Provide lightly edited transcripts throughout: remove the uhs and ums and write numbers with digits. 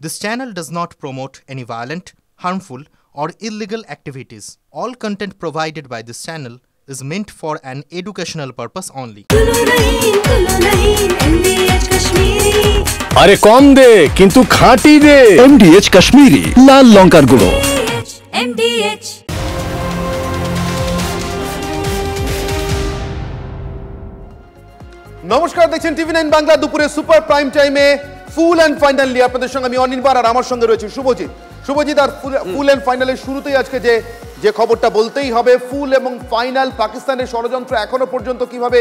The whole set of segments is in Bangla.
This channel does not promote any violent, harmful, or illegal activities. All content provided by this channel is meant for an educational purpose only. আরে কম দে কিন্তু খাঁটি দে MDH কাশ্মীরি লাল লঙ্কার গুঁড়ো। MDH নমস্কার, দেখছেন TV9 বাংলা। দুপুরে সুপার প্রাইম টাইমে ফুল অ্যান্ড ফাইনাল নিয়ে আপনাদের সঙ্গে আমি অনির্বাণ, আর আমার সঙ্গে রয়েছে শুভজিৎ। আর ফুল অ্যান্ড ফাইনালের শুরুতেই আজকে যে খবরটা বলতেই হবে, ফুল এবং ফাইনাল পাকিস্তানের ষড়যন্ত্র এখনো পর্যন্ত কিভাবে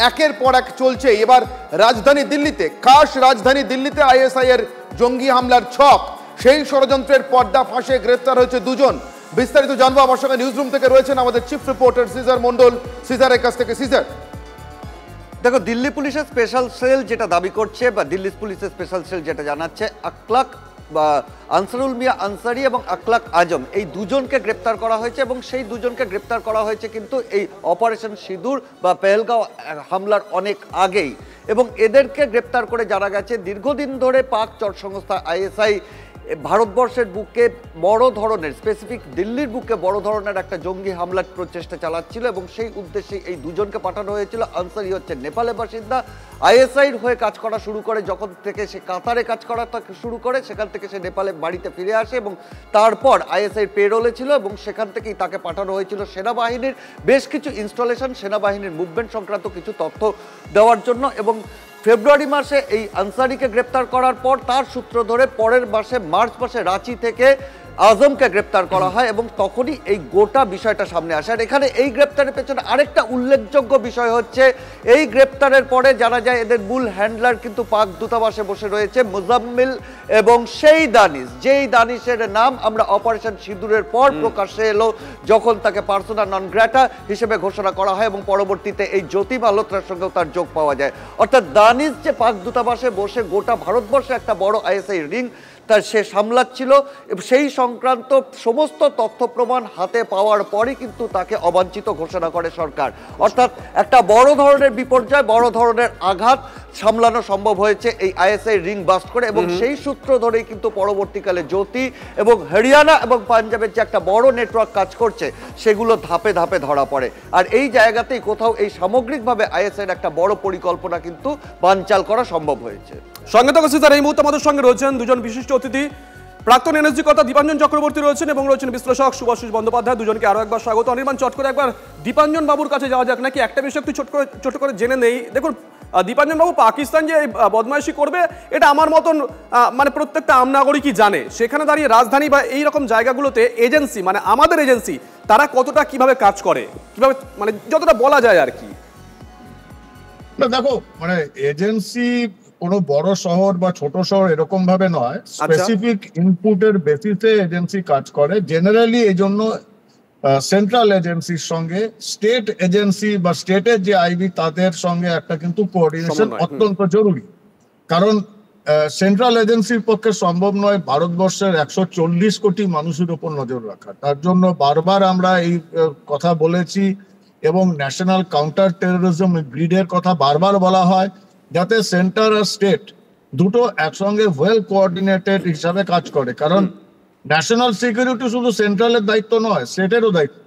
একের পর এক চলছে। এবার রাজধানী দিল্লিতে, খাস রাজধানী দিল্লিতে ISI এর জঙ্গি হামলার ছক, সেই ষড়যন্ত্রের পর্দা ফাঁসে গ্রেফতার হয়েছে দুজন। বিস্তারিত জানবো, আমার সঙ্গে নিউজ রুম থেকে রয়েছেন আমাদের চিফ রিপোর্টার সিজার মন্ডল। সিজারের কাছ থেকে সিজার। দেখো, দিল্লি পুলিশের স্পেশাল সেল যেটা দাবি করছে, বা দিল্লি পুলিশের স্পেশাল সেল যেটা জানাচ্ছে, আকলাক বা আনসারুল মিয়া আনসারি এবং আকলাক আজম, এই দুজনকে গ্রেপ্তার করা হয়েছে। এবং সেই দুজনকে গ্রেপ্তার করা হয়েছে কিন্তু এই অপারেশন সিঁদুর বা পেহেলগাঁও হামলার অনেক আগেই। এবং এদেরকে গ্রেপ্তার করে জানা গেছে দীর্ঘদিন ধরে পাক চর সংস্থা ISI ভারতবর্ষের বুকে বড় ধরনের, স্পেসিফিক দিল্লির বুকে বড় ধরনের একটা জঙ্গি হামলার প্রচেষ্টা চালাচ্ছিল। এবং সেই উদ্দেশ্যে এই দুজনকে পাঠানো হয়েছিল। আনসারি হচ্ছে নেপালের বাসিন্দা, ISIর হয়ে কাজ করা শুরু করে যখন থেকে সে কাতারে কাজ করা শুরু করে, সেখান থেকে সে নেপালে বাড়িতে ফিরে আসে এবং তারপর ISIর পেরোলে ছিল এবং সেখান থেকেই তাকে পাঠানো হয়েছিল সেনাবাহিনীর বেশ কিছু ইনস্টলেশন, সেনাবাহিনীর মুভমেন্ট সংক্রান্ত কিছু তথ্য দেওয়ার জন্য। এবং ফেব্রুয়ারি মাসে এই আনসারিকে গ্রেপ্তার করার পর তার সূত্র ধরে পরের মাসে মার্চ মাসে রাঁচি থেকে আজমকে গ্রেপ্তার করা হয় এবং তখনই এই গোটা বিষয়টা সামনে আসে। আর এখানে এই গ্রেপ্তারের পেছনে আরেকটা উল্লেখযোগ্য বিষয় হচ্ছে, এই গ্রেপ্তারের পরে জানা যায় এদের মূল হ্যান্ডলার কিন্তু পাক দূতাবাসে বসে রয়েছে মুজাম্মিল এবং সেই দানিশ, যেই দানিশের নাম আমরা অপারেশন সিঁদুরের পর প্রকাশ্যে এলো, যখন তাকে পার্সোনা নন গ্র্যাটা হিসেবে ঘোষণা করা হয় এবং পরবর্তীতে এই জ্যোতি মালহোত্রার সঙ্গেও তার যোগ পাওয়া যায়। অর্থাৎ দানিশ যে পাক দূতাবাসে বসে গোটা ভারতবর্ষে একটা বড় ISI রিং তার সে সামলাচ্ছিল, সেই সংক্রান্ত সমস্ত তথ্য প্রমাণ হাতে পাওয়ার পরই কিন্তু তাকে অবাঞ্ছিত ঘোষণা করে সরকার। অর্থাৎ একটা বড় ধরনের বিপর্যয়, বড় ধরনের আঘাত সামলানো সম্ভব হয়েছে এই ISI রিং বাস্ট করে। এবং সেই সূত্র ধরেই কিন্তু পরবর্তীকালে জ্যোতি এবং হরিয়ানা এবং পাঞ্জাবের যে একটা বড় নেটওয়ার্ক কাজ করছে, সেগুলো ধাপে ধাপে ধরা পড়ে। আর এই জায়গাতেই কোথাও এই সামগ্রিকভাবে ISIর একটা বড় পরিকল্পনা কিন্তু বানচাল করা সম্ভব হয়েছে। সঙ্গে থাকা সিজার, এই মুহূর্তে আমাদের সঙ্গে রয়েছেন দুজন বিশিষ্ট অতিথি, প্রাক্তন এনএসজি কর্তা দীপাঞ্জন চক্রবর্তী রয়েছেন এবং রয়েছেন বিশ্লেষক শুভাশিস বন্দ্যোপাধ্যায়। দুজনকে আরো একবার স্বাগত। অনির্বাণ, চট করে একবার দীপাঞ্জন বাবুর কাছে যাওয়া যাক নাকি? একটা বিষয় একটু ছোট করে জেনে নেই। দেখুন দীপাঞ্জন বাবু, পাকিস্তান যে বদমাইশি করবে এটা আমার মতন মানে প্রত্যেকটা আম নাগরিকই জানে। সেখানে দাঁড়িয়ে রাজধানী বা এই রকম জায়গাগুলোতে এজেন্সি, মানে আমাদের এজেন্সি, তারা কতটা কিভাবে কাজ করে, কিভাবে মানে যতটা বলা যায় আর কি? না দেখো, মানে এজেন্সি কোনো বড় শহর বা ছোট শহর এরকম ভাবে নয়, স্পেসিফিক ইনপুটের বেসিসে এজেন্সি কাজ করে। জেনারেলি এই জন্য সেন্ট্রাল এজেন্সির সঙ্গে স্টেট এজেন্সি বা স্টেটের যে আইবি তাদের সঙ্গে একটা কিন্তু কোঅর্ডিনেশন অত্যন্ত জরুরি। কারণ সেন্ট্রাল এজেন্সির পক্ষে সম্ভব নয় ভারতবর্ষের 140 কোটি মানুষের উপর নজর রাখা। তার জন্য বারবার আমরা এই কথা বলেছি এবং ন্যাশনাল কাউন্টার টেরোরিজম গ্রিডের কথা বারবার বলা হয়, যাতে সেন্টার আর স্টেট দুটো একসঙ্গে ওয়েল কোঅর্ডিনেটেড হিসাবে কাজ করে। কারণ ন্যাশনাল সিকিউরিটি শুধু সেন্ট্রালের দায়িত্ব নয়, স্টেটেরও দায়িত্ব।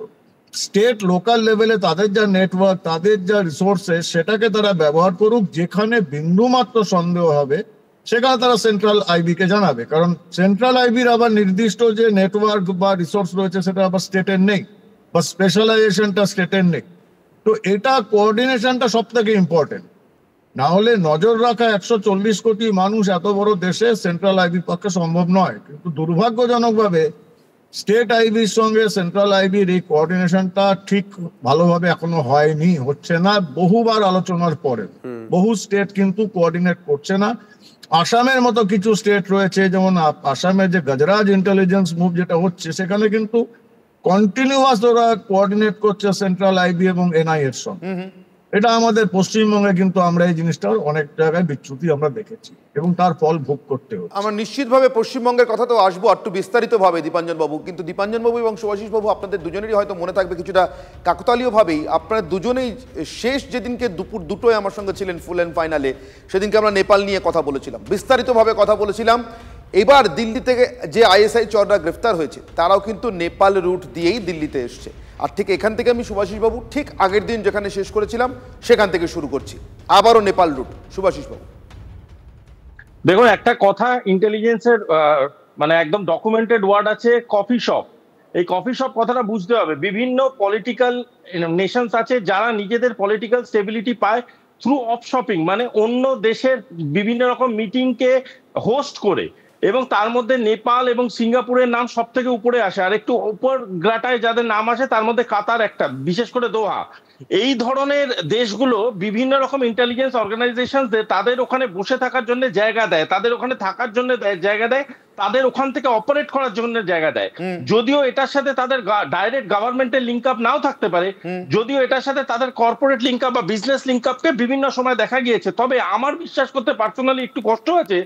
স্টেট লোকাল লেভেলে তাদের যা নেটওয়ার্ক, তাদের যা রিসোর্সেস, সেটাকে তারা ব্যবহার করুক। যেখানে বিন্দুমাত্র সন্দেহ হবে সেখানে তারা সেন্ট্রাল আইবিকে জানাবে। কারণ সেন্ট্রাল আইবির আবার নির্দিষ্ট যে নেটওয়ার্ক বা রিসোর্স রয়েছে সেটা আবার স্টেটের নেই, বা স্পেশালাইজেশনটা স্টেটের নেই। তো এটা কোঅর্ডিনেশনটা সব থেকে ইম্পর্টেন্ট। না হলে নজর রাখা 140 কোটি মানুষ এত বড় দেশে সেন্ট্রাল আইবির পক্ষে সম্ভব নয়। কিন্তু দুর্ভাগ্যজনকভাবে স্টেট আইবির সঙ্গে সেন্ট্রাল আইবির এই কোঅর্ডিনেশনটা ঠিক ভালোভাবে এখনো হয়নি, হচ্ছে না। বহুবার আলোচনার পরে বহু স্টেট কিন্তু কোঅর্ডিনেট করছে না। আসামের মতো কিছু স্টেট রয়েছে, যেমন আসামের যে গজরাজ ইন্টেলিজেন্স মুভ যেটা হচ্ছে, সেখানে কিন্তু কন্টিনিউয়াস ওরা কোঅর্ডিনেট করছে সেন্ট্রাল আইবি এবং NI এর সঙ্গে। এটা আমাদের পশ্চিমবঙ্গে কিন্তু আমরা এই জিনিসটার অনেক জায়গায় বিচ্যুতি আমরা দেখেছি এবং তার ফল ভোগ করতে হচ্ছে। আমরা নিশ্চিতভাবে পশ্চিমবঙ্গের কথা তো আসবো একটু বিস্তারিতভাবে দীপাঞ্জন বাবু। কিন্তু দীপাঞ্জন বাবু এবং শুভাশিস বাবু, আপনাদের দুজনেরই হয়তো মনে থাকবে কিছুটা কাকতালীয়ভাবেই, আপনারা দুজনেই শেষ যেদিনকে দুপুর 2টোয় আমার সঙ্গে ছিলেন ফুল অ্যান্ড ফাইনালে, সেদিনকে আমরা নেপাল নিয়ে কথা বলেছিলাম, বিস্তারিতভাবে কথা বলেছিলাম। এবার দিল্লি থেকে যে আইএসআই চররা গ্রেফতার হয়েছে তারাও কিন্তু নেপাল রুট দিয়েই দিল্লিতে এসছে। আর ঠিক এখান থেকে আমি সুভাষিস বাবু ঠিক আগের দিন যেখানে শেষ করেছিলাম সেখান থেকে শুরু করছি, আবারও নেপাল রুট। সুভাষিস বাবু দেখুন, একটা কথা ইন্টেলিজেন্সের মানে একদম ডকুমেন্টেড ওয়ার্ড আছে, কফি শপ। এই কফি শপ কথাটা বুঝতে হবে। বিভিন্ন পলিটিক্যাল নেশনস আছে যারা নিজেদের পলিটিক্যাল স্টেবিলিটি পায় থ্রু অফ শপিং, মানে অন্য দেশের বিভিন্ন রকম মিটিংকে হোস্ট করে, এবং তার মধ্যে নেপাল এবং সিঙ্গাপুরের নাম সব থেকে উপরে আসে। আর একটু উপর গ্রাটায় যাদের নাম আসে তার মধ্যে কাতার একটা, বিশেষ করে দোহা। এই ধরনের দেশগুলো বিভিন্ন রকম ইন্টেলিজেন্স অর্গানাইজেশন তাদের ওখানে বসে থাকার জন্য জায়গা দেয়, তাদের ওখানে থাকার জন্য জায়গা দেয়, তাদের ওখান থেকে অপারেট করার জন্য জায়গা দেয়। যদিও এটার সাথে তাদের ডাইরেক্ট গভর্নমেন্টের লিঙ্ক আপ নাও থাকতে পারে, যদিও এটার সাথে তাদের কর্পোরেট লিঙ্ক আপ বা বিজনেস লিঙ্ক আপকে বিভিন্ন সময় দেখা গিয়েছে। তবে আমার বিশ্বাস করতে পার্সোনালি একটু কষ্ট আছে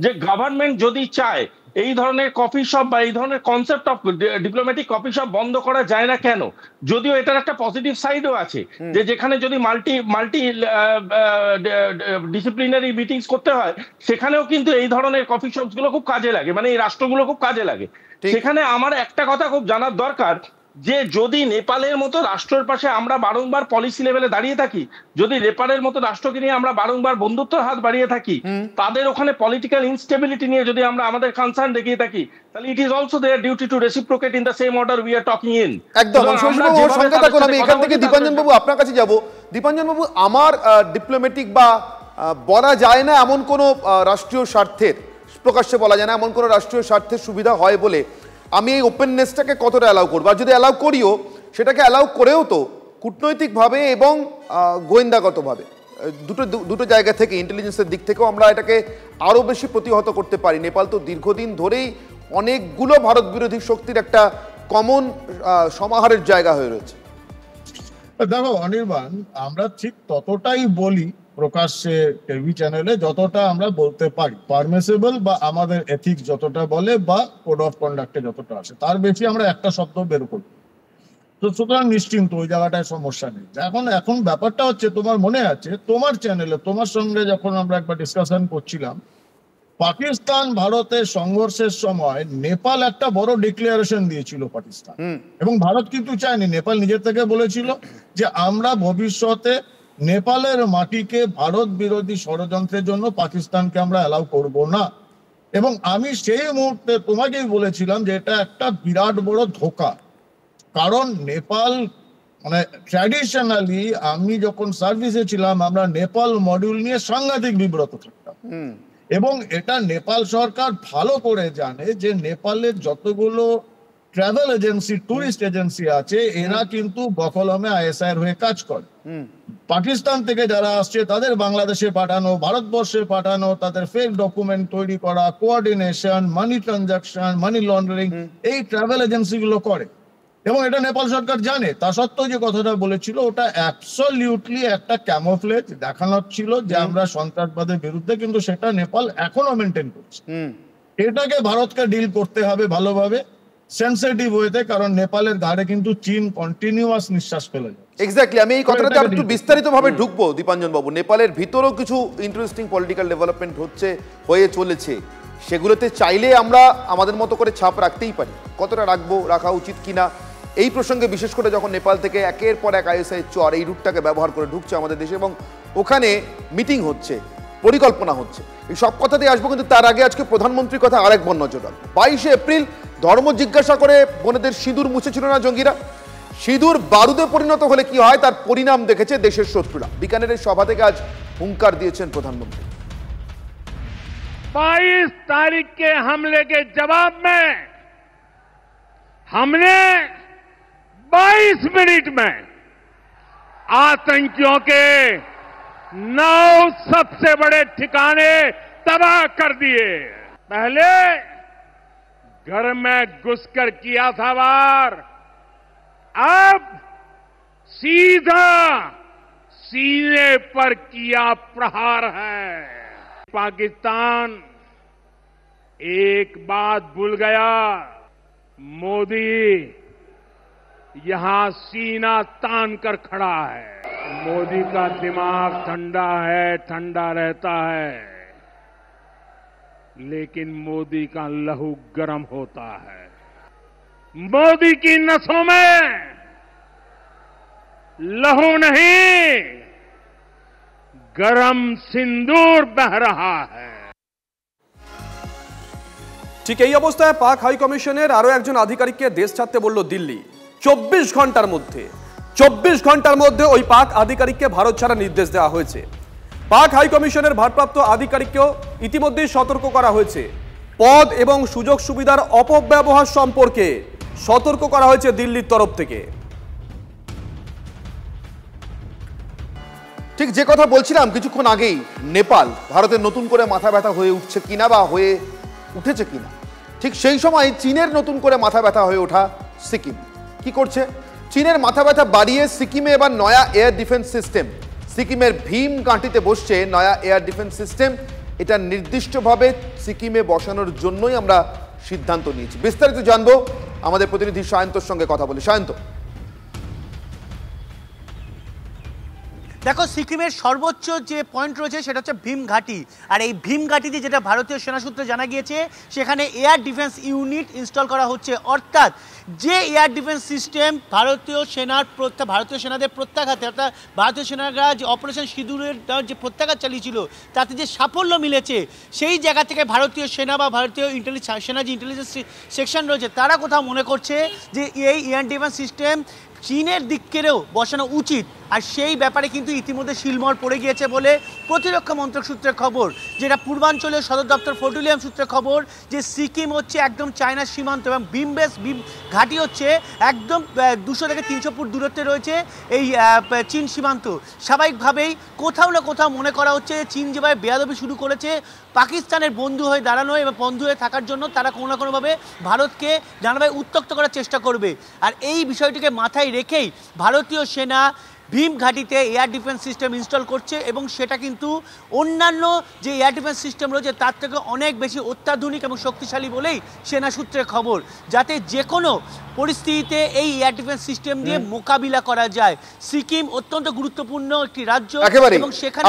যে গভর্নমেন্ট যদি চায় এই ধরনের কফি শপ বা এই ধরনের concept of diplomatic coffee shop বন্ধ করা যায় না কেন? যদিও এটার একটা পজিটিভ সাইডও আছে, যে যেখানে যদি মাল্টি ডিসিপ্লিনারি মিটিংস করতে হয় সেখানেও কিন্তু এই ধরনের কফি শপস গুলো খুব কাজে লাগে, মানে এই রাষ্ট্রগুলো খুব কাজে লাগে। সেখানে আমার একটা কথা খুব জানার দরকার, যে যদি নেপালের মতো রাষ্ট্রের পাশে আমরা বারংবার পলিসি লেভেলে দাঁড়িয়ে থাকি, যদি নেপালের মতো রাষ্ট্রকে নিয়ে আমরা বারংবার বন্ধুত্বের হাত বাড়িয়ে থাকি, তাদের ওখানে পলিটিক্যাল ইনস্টেবিলিটি নিয়ে যদি আমরা আমাদের কনসার্ন দেখিয়ে থাকি, তাহলে it is also their duty to reciprocate in the same order we are talking in. একদম সঙ্গে থাকুন। আমি এখান থেকে দীপাঞ্জন বাবু আপনার কাছে যাব। দীপাঞ্জন বাবু, আমার ডিপ্লোম্যাটিক বা বলা যায় না এমন কোনো রাষ্ট্রীয় স্বার্থের, প্রকাশ্যে বলা যায় না এমন কোনো রাষ্ট্রীয় স্বার্থের সুবিধা হয় বলে আমি এই ওপেননেসটাকে কতটা অ্যালাউ করবো? আর যদি অ্যালাউ করিও, সেটাকে অ্যালাউ করেও তো কূটনৈতিকভাবে এবং গোয়েন্দাগতভাবে দুটো জায়গা থেকে, ইন্টেলিজেন্সের দিক থেকেও আমরা এটাকে আরও বেশি প্রতিহত করতে পারি। নেপাল তো দীর্ঘদিন ধরেই অনেকগুলো ভারত বিরোধী শক্তির একটা কমন সমাহারের জায়গা হয়ে রয়েছে। দেখো অনির্বাণ, আমরা ঠিক ততটাই বলি প্রকাশ্যে টিভি চ্যানেলে যতটা আমরা বলতে পারি পারমিসিবল, বা আমাদের এথিক্স যতটা বলে, বা কোড অফ কন্ডাক্টে যতটা আসে, তার বেশি আমরা একটা শব্দ বের করি। তো সুতরাং নিশ্চিন্ত, ওই জায়গাটায় সমস্যা নেই। এখন ব্যাপারটা হচ্ছে, তোমার মনে আছে তোমার চ্যানেলে তোমার সঙ্গে যখন আমরা একবার ডিসকাশন করছিলাম, পাকিস্তান ভারতের সংঘর্ষের সময় নেপাল একটা বড় ডিক্লারেশন দিয়েছিল পাকিস্তান, এবং ভারত কিন্তু চায়নি। নেপাল নিজের থেকে বলেছিল যে আমরা ভবিষ্যতে নেপালের মাটিকে ভারত বিরোধী ষড়যন্ত্রের জন্য পাকিস্তানকে আমরা অ্যালাউ করব না। এবং আমি সেই মুহূর্তে তোমাকেই বলেছিলাম যে এটা একটা বিরাট বড় ধোঁকা, কারণ নেপাল মানে ট্র্যাডিশনালি আমি যখন সার্ভিসে ছিলাম আমরা নেপাল মডিউল নিয়ে সাংঘাতিক বিব্রত থাকতাম, এবং এটা নেপাল সরকার ভালো করে জানে যে নেপালের যতগুলো ট্রাভেল এজেন্সি, ট্যুরিস্ট এজেন্সি আছে, এরা কিন্তু বকলমে আইএসআই এর হয়ে কাজ করে। পাকিস্তান থেকে যারা আসছে তাদের বাংলাদেশে পাঠানো, ভারতবর্ষে পাঠানো, তাদের ফেক ডকুমেন্ট তৈরি করা, কোঅর্ডিনেশন, মানি ট্রানজাকশন, মানি লন্ডারিং, এই ট্রাভেল এজেন্সি গুলো করে, এবং এটা নেপাল সরকার জানে। তা সত্ত্বেও যে কথাটা বলেছিল ওটা অ্যাবসলিউটলি একটা ক্যামোফ্লেজ দেখানো ছিল যে আমরা সন্ত্রাসবাদের বিরুদ্ধে, কিন্তু সেটা নেপাল এখনো মেনটেন করছে। এটাকে ভারতকে ডিল করতে হবে ভালোভাবে, সেন্সিটিভ ওয়েতে, কারণ নেপালের ঘাড়ে কিন্তু চীন কন্টিনিউয়াস নিঃশ্বাস ফেলে যায়। এক্স্যাক্টলি, আমি এই কথাটাতে আর একটু বিস্তারিতভাবে ঢুকবো দীপাঞ্জন বাবু। নেপালের ভিতরেও কিছু ইন্টারেস্টিং পলিটিক্যাল ডেভেলপমেন্ট হয়ে চলেছে, সেগুলোতে চাইলে আমরা আমাদের মতো করে ছাপ রাখতেই পারি। কতটা রাখা উচিত কিনা এই প্রসঙ্গে, বিশেষ করে যখন নেপাল থেকে একের পর এক আইএসআই চর এই রুটটাকে ব্যবহার করে ঢুকছে আমাদের দেশে, এবং ওখানে মিটিং হচ্ছে, পরিকল্পনা হচ্ছে, এই সব কথাতেই আসবো। কিন্তু তার আগে আজকে প্রধানমন্ত্রীর কথা আরেকবার নজর রাখবো। 22শে এপ্রিল ধর্ম জিজ্ঞাসা করে বোনেদের সিঁদুর মুছেছিল না জঙ্গিরা? সিঁদুর বারুদে পরিণত হলে কি হয় তার পরিণাম দেখেছে দেশের শত্রুরা। বিকানেরের সভা থেকে আজ হুঙ্কার দিয়েছেন প্রধানমন্ত্রী। 22 तारीख के हमले के जवाब में हमने 22 मिनट में आतंकियों के 9 सबसे बड़े ठिकाने तबाह कर दिए। पहले घर में घुसकर किया था वार, अब सीधा सीने पर किया प्रहार है। पाकिस्तान एक बात भूल गया, मोदी यहां सीना तान कर खड़ा है। मोदी का दिमाग ठंडा है, ठंडा रहता है। लेकिन मोदी का लहू गर्म होता है। मोदी की नसों में लहू नहीं, गरम सिंदूर बह रहा है। ঠিক এই অবস্থায় পাক হাই কমিশনের আরো একজন আধিকারিককে দেশ ছাড়তে বলল দিল্লি। 24 ঘন্টার মধ্যে ওই পাক আধিকারিককে ভারত ছাড়ার নির্দেশ দেওয়া হয়েছে। পাক হাই কমিশনের ভারপ্রাপ্ত আধিকারিককেও ইতিমধ্যেই সতর্ক করা হয়েছে। পদ এবং সুযোগ সুবিধার অপব্যবহার সম্পর্কে সতর্ক করা হয়েছে দিল্লির তরফ থেকে। ঠিক যে কথা বলছিলাম কিছুক্ষণ আগেই, নেপাল ভারতের নতুন করে মাথা ব্যথা হয়ে উঠছে কিনা বা হয়ে উঠেছে কিনা, ঠিক সেই সময় চীনের নতুন করে মাথা ব্যথা হয়ে ওঠা সিকিম কি করছে? চীনের মাথা ব্যথা বাড়িয়ে সিকিমে এবার নয়া এয়ার ডিফেন্স সিস্টেম, সিকিমের ভীম ঘাঁটিতে বসছে নয়া এয়ার ডিফেন্স সিস্টেম। এটা নির্দিষ্টভাবে সিকিমে বসানোর জন্যই আমরা সিদ্ধান্ত নিয়েছি। বিস্তারিত জানবো আমাদের প্রতিনিধি সায়ন্তর সঙ্গে কথা বলে। সায়ন্ত, দেখো, সিকিমের সর্বোচ্চ যে পয়েন্ট রয়েছে সেটা হচ্ছে ভীম ঘাটি। আর এই ভীম ঘাটিতে যেটা ভারতীয় সেনা সূত্রে জানা গিয়েছে, সেখানে এয়ার ডিফেন্স ইউনিট ইনস্টল করা হচ্ছে। অর্থাৎ যে এয়ার ডিফেন্স সিস্টেম ভারতীয় সেনাদের প্রত্যাঘাতে, অর্থাৎ ভারতীয় সেনারা যে অপারেশন সিঁদুরের যে প্রত্যাঘাত চালিয়েছিল তাতে যে সাফল্য মিলেছে, সেই জায়গা থেকে ভারতীয় সেনা বা ভারতীয় সেনা যে ইন্টেলিজেন্স সেকশন রয়েছে তারা কোথাও মনে করছে যে এই এয়ার ডিফেন্স সিস্টেম চীনের দিকেও বসানো উচিত। আর সেই ব্যাপারে কিন্তু ইতিমধ্যে শিলমোহর পড়ে গিয়েছে বলে প্রতিরক্ষা মন্ত্রক সূত্রে খবর, যেটা পূর্বাঞ্চলীয় সদর দপ্তর ফোর্ট উইলিয়াম সূত্রে খবর, যে সিকিম হচ্ছে একদম চায়নার সীমান্ত এবং ভীম ঘাটি হচ্ছে একদম 200 থেকে 300 ফুট দূরত্বে রয়েছে এই চীন সীমান্ত। স্বাভাবিকভাবেই কোথাও না কোথাও মনে করা হচ্ছে চীন যেভাবে বেয়াদবি শুরু করেছে পাকিস্তানের বন্ধু হয়ে দাঁড়ানো এবং বন্ধু হয়ে থাকার জন্য, তারা কোনো না কোনোভাবে ভারতকে নানাভাবে উত্ত্যক্ত করার চেষ্টা করবে। আর এই বিষয়টিকে মাথায় রেখেই ভারতীয় সেনা ভীম ঘাটিতে এয়ার ডিফেন্স সিস্টেম ইনস্টল করছে এবং সেটা কিন্তু অন্যান্য যে এয়ার ডিফেন্স সিস্টেম রয়েছে তার থেকে অনেক বেশি অত্যাধুনিক এবং শক্তিশালী বলেই সেনা সূত্রে খবর, যাতে যে কোনো পরিস্থিতিতে এই এয়ার ডিফেন্স সিস্টেম দিয়ে মোকাবিলা করা যায়। সিকিম অত্যন্ত গুরুত্বপূর্ণ একটি রাজ্য এবং সেখানে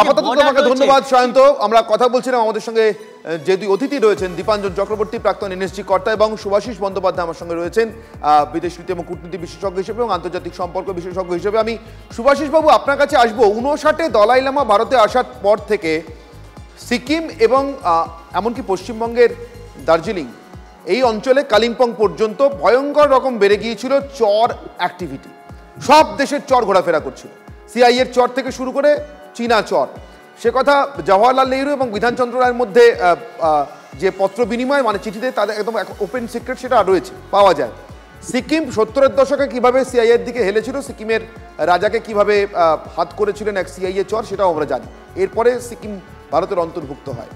ধন্যবাদ সায়ন্ত। আমরা কথা বলছিলাম, আমাদের সঙ্গে যে দুই অতিথি রয়েছেন, দীপাঞ্জন চক্রবর্তী প্রাক্তন এনএসজি কর্তা এবং শুভাশিস বন্দ্যোপাধ্যায় আমার সঙ্গে রয়েছেন বিদেশ নীতি এবং কূটনীতি বিশেষজ্ঞ হিসেবে এবং আন্তর্জাতিক সম্পর্ক বিশেষজ্ঞ হিসেবে। আমি শুভাশিস বাবু আপনার কাছে আসবো। 59-এ দলাই লামা ভারতে আসার পর থেকে সিকিম এবং এমনকি পশ্চিমবঙ্গের দার্জিলিং এই অঞ্চলে কালিম্পং পর্যন্ত ভয়ঙ্কর রকম বেড়ে গিয়েছিল চর অ্যাক্টিভিটি। সব দেশের চর ঘোরাফেরা করছিল, সিআইএর চর থেকে শুরু করে চীনা চর। সে কথা জওহরলাল নেহরু এবং বিধানচন্দ্র রায়ের মধ্যে যে পত্র বিনিময়, মানে চিঠিতে তাদের একদম ওপেন সিক্রেট, সেটা রয়েছে, পাওয়া যায়। সিকিম 70-এর দশকে কিভাবে সিআইএর দিকে হেলেছিল, সিকিমের রাজাকে কিভাবে হাত করেছিলেন এক সিআইএ চর, সেটাও আমরা জানি। এরপরে সিকিম ভারতের অন্তর্ভুক্ত হয়।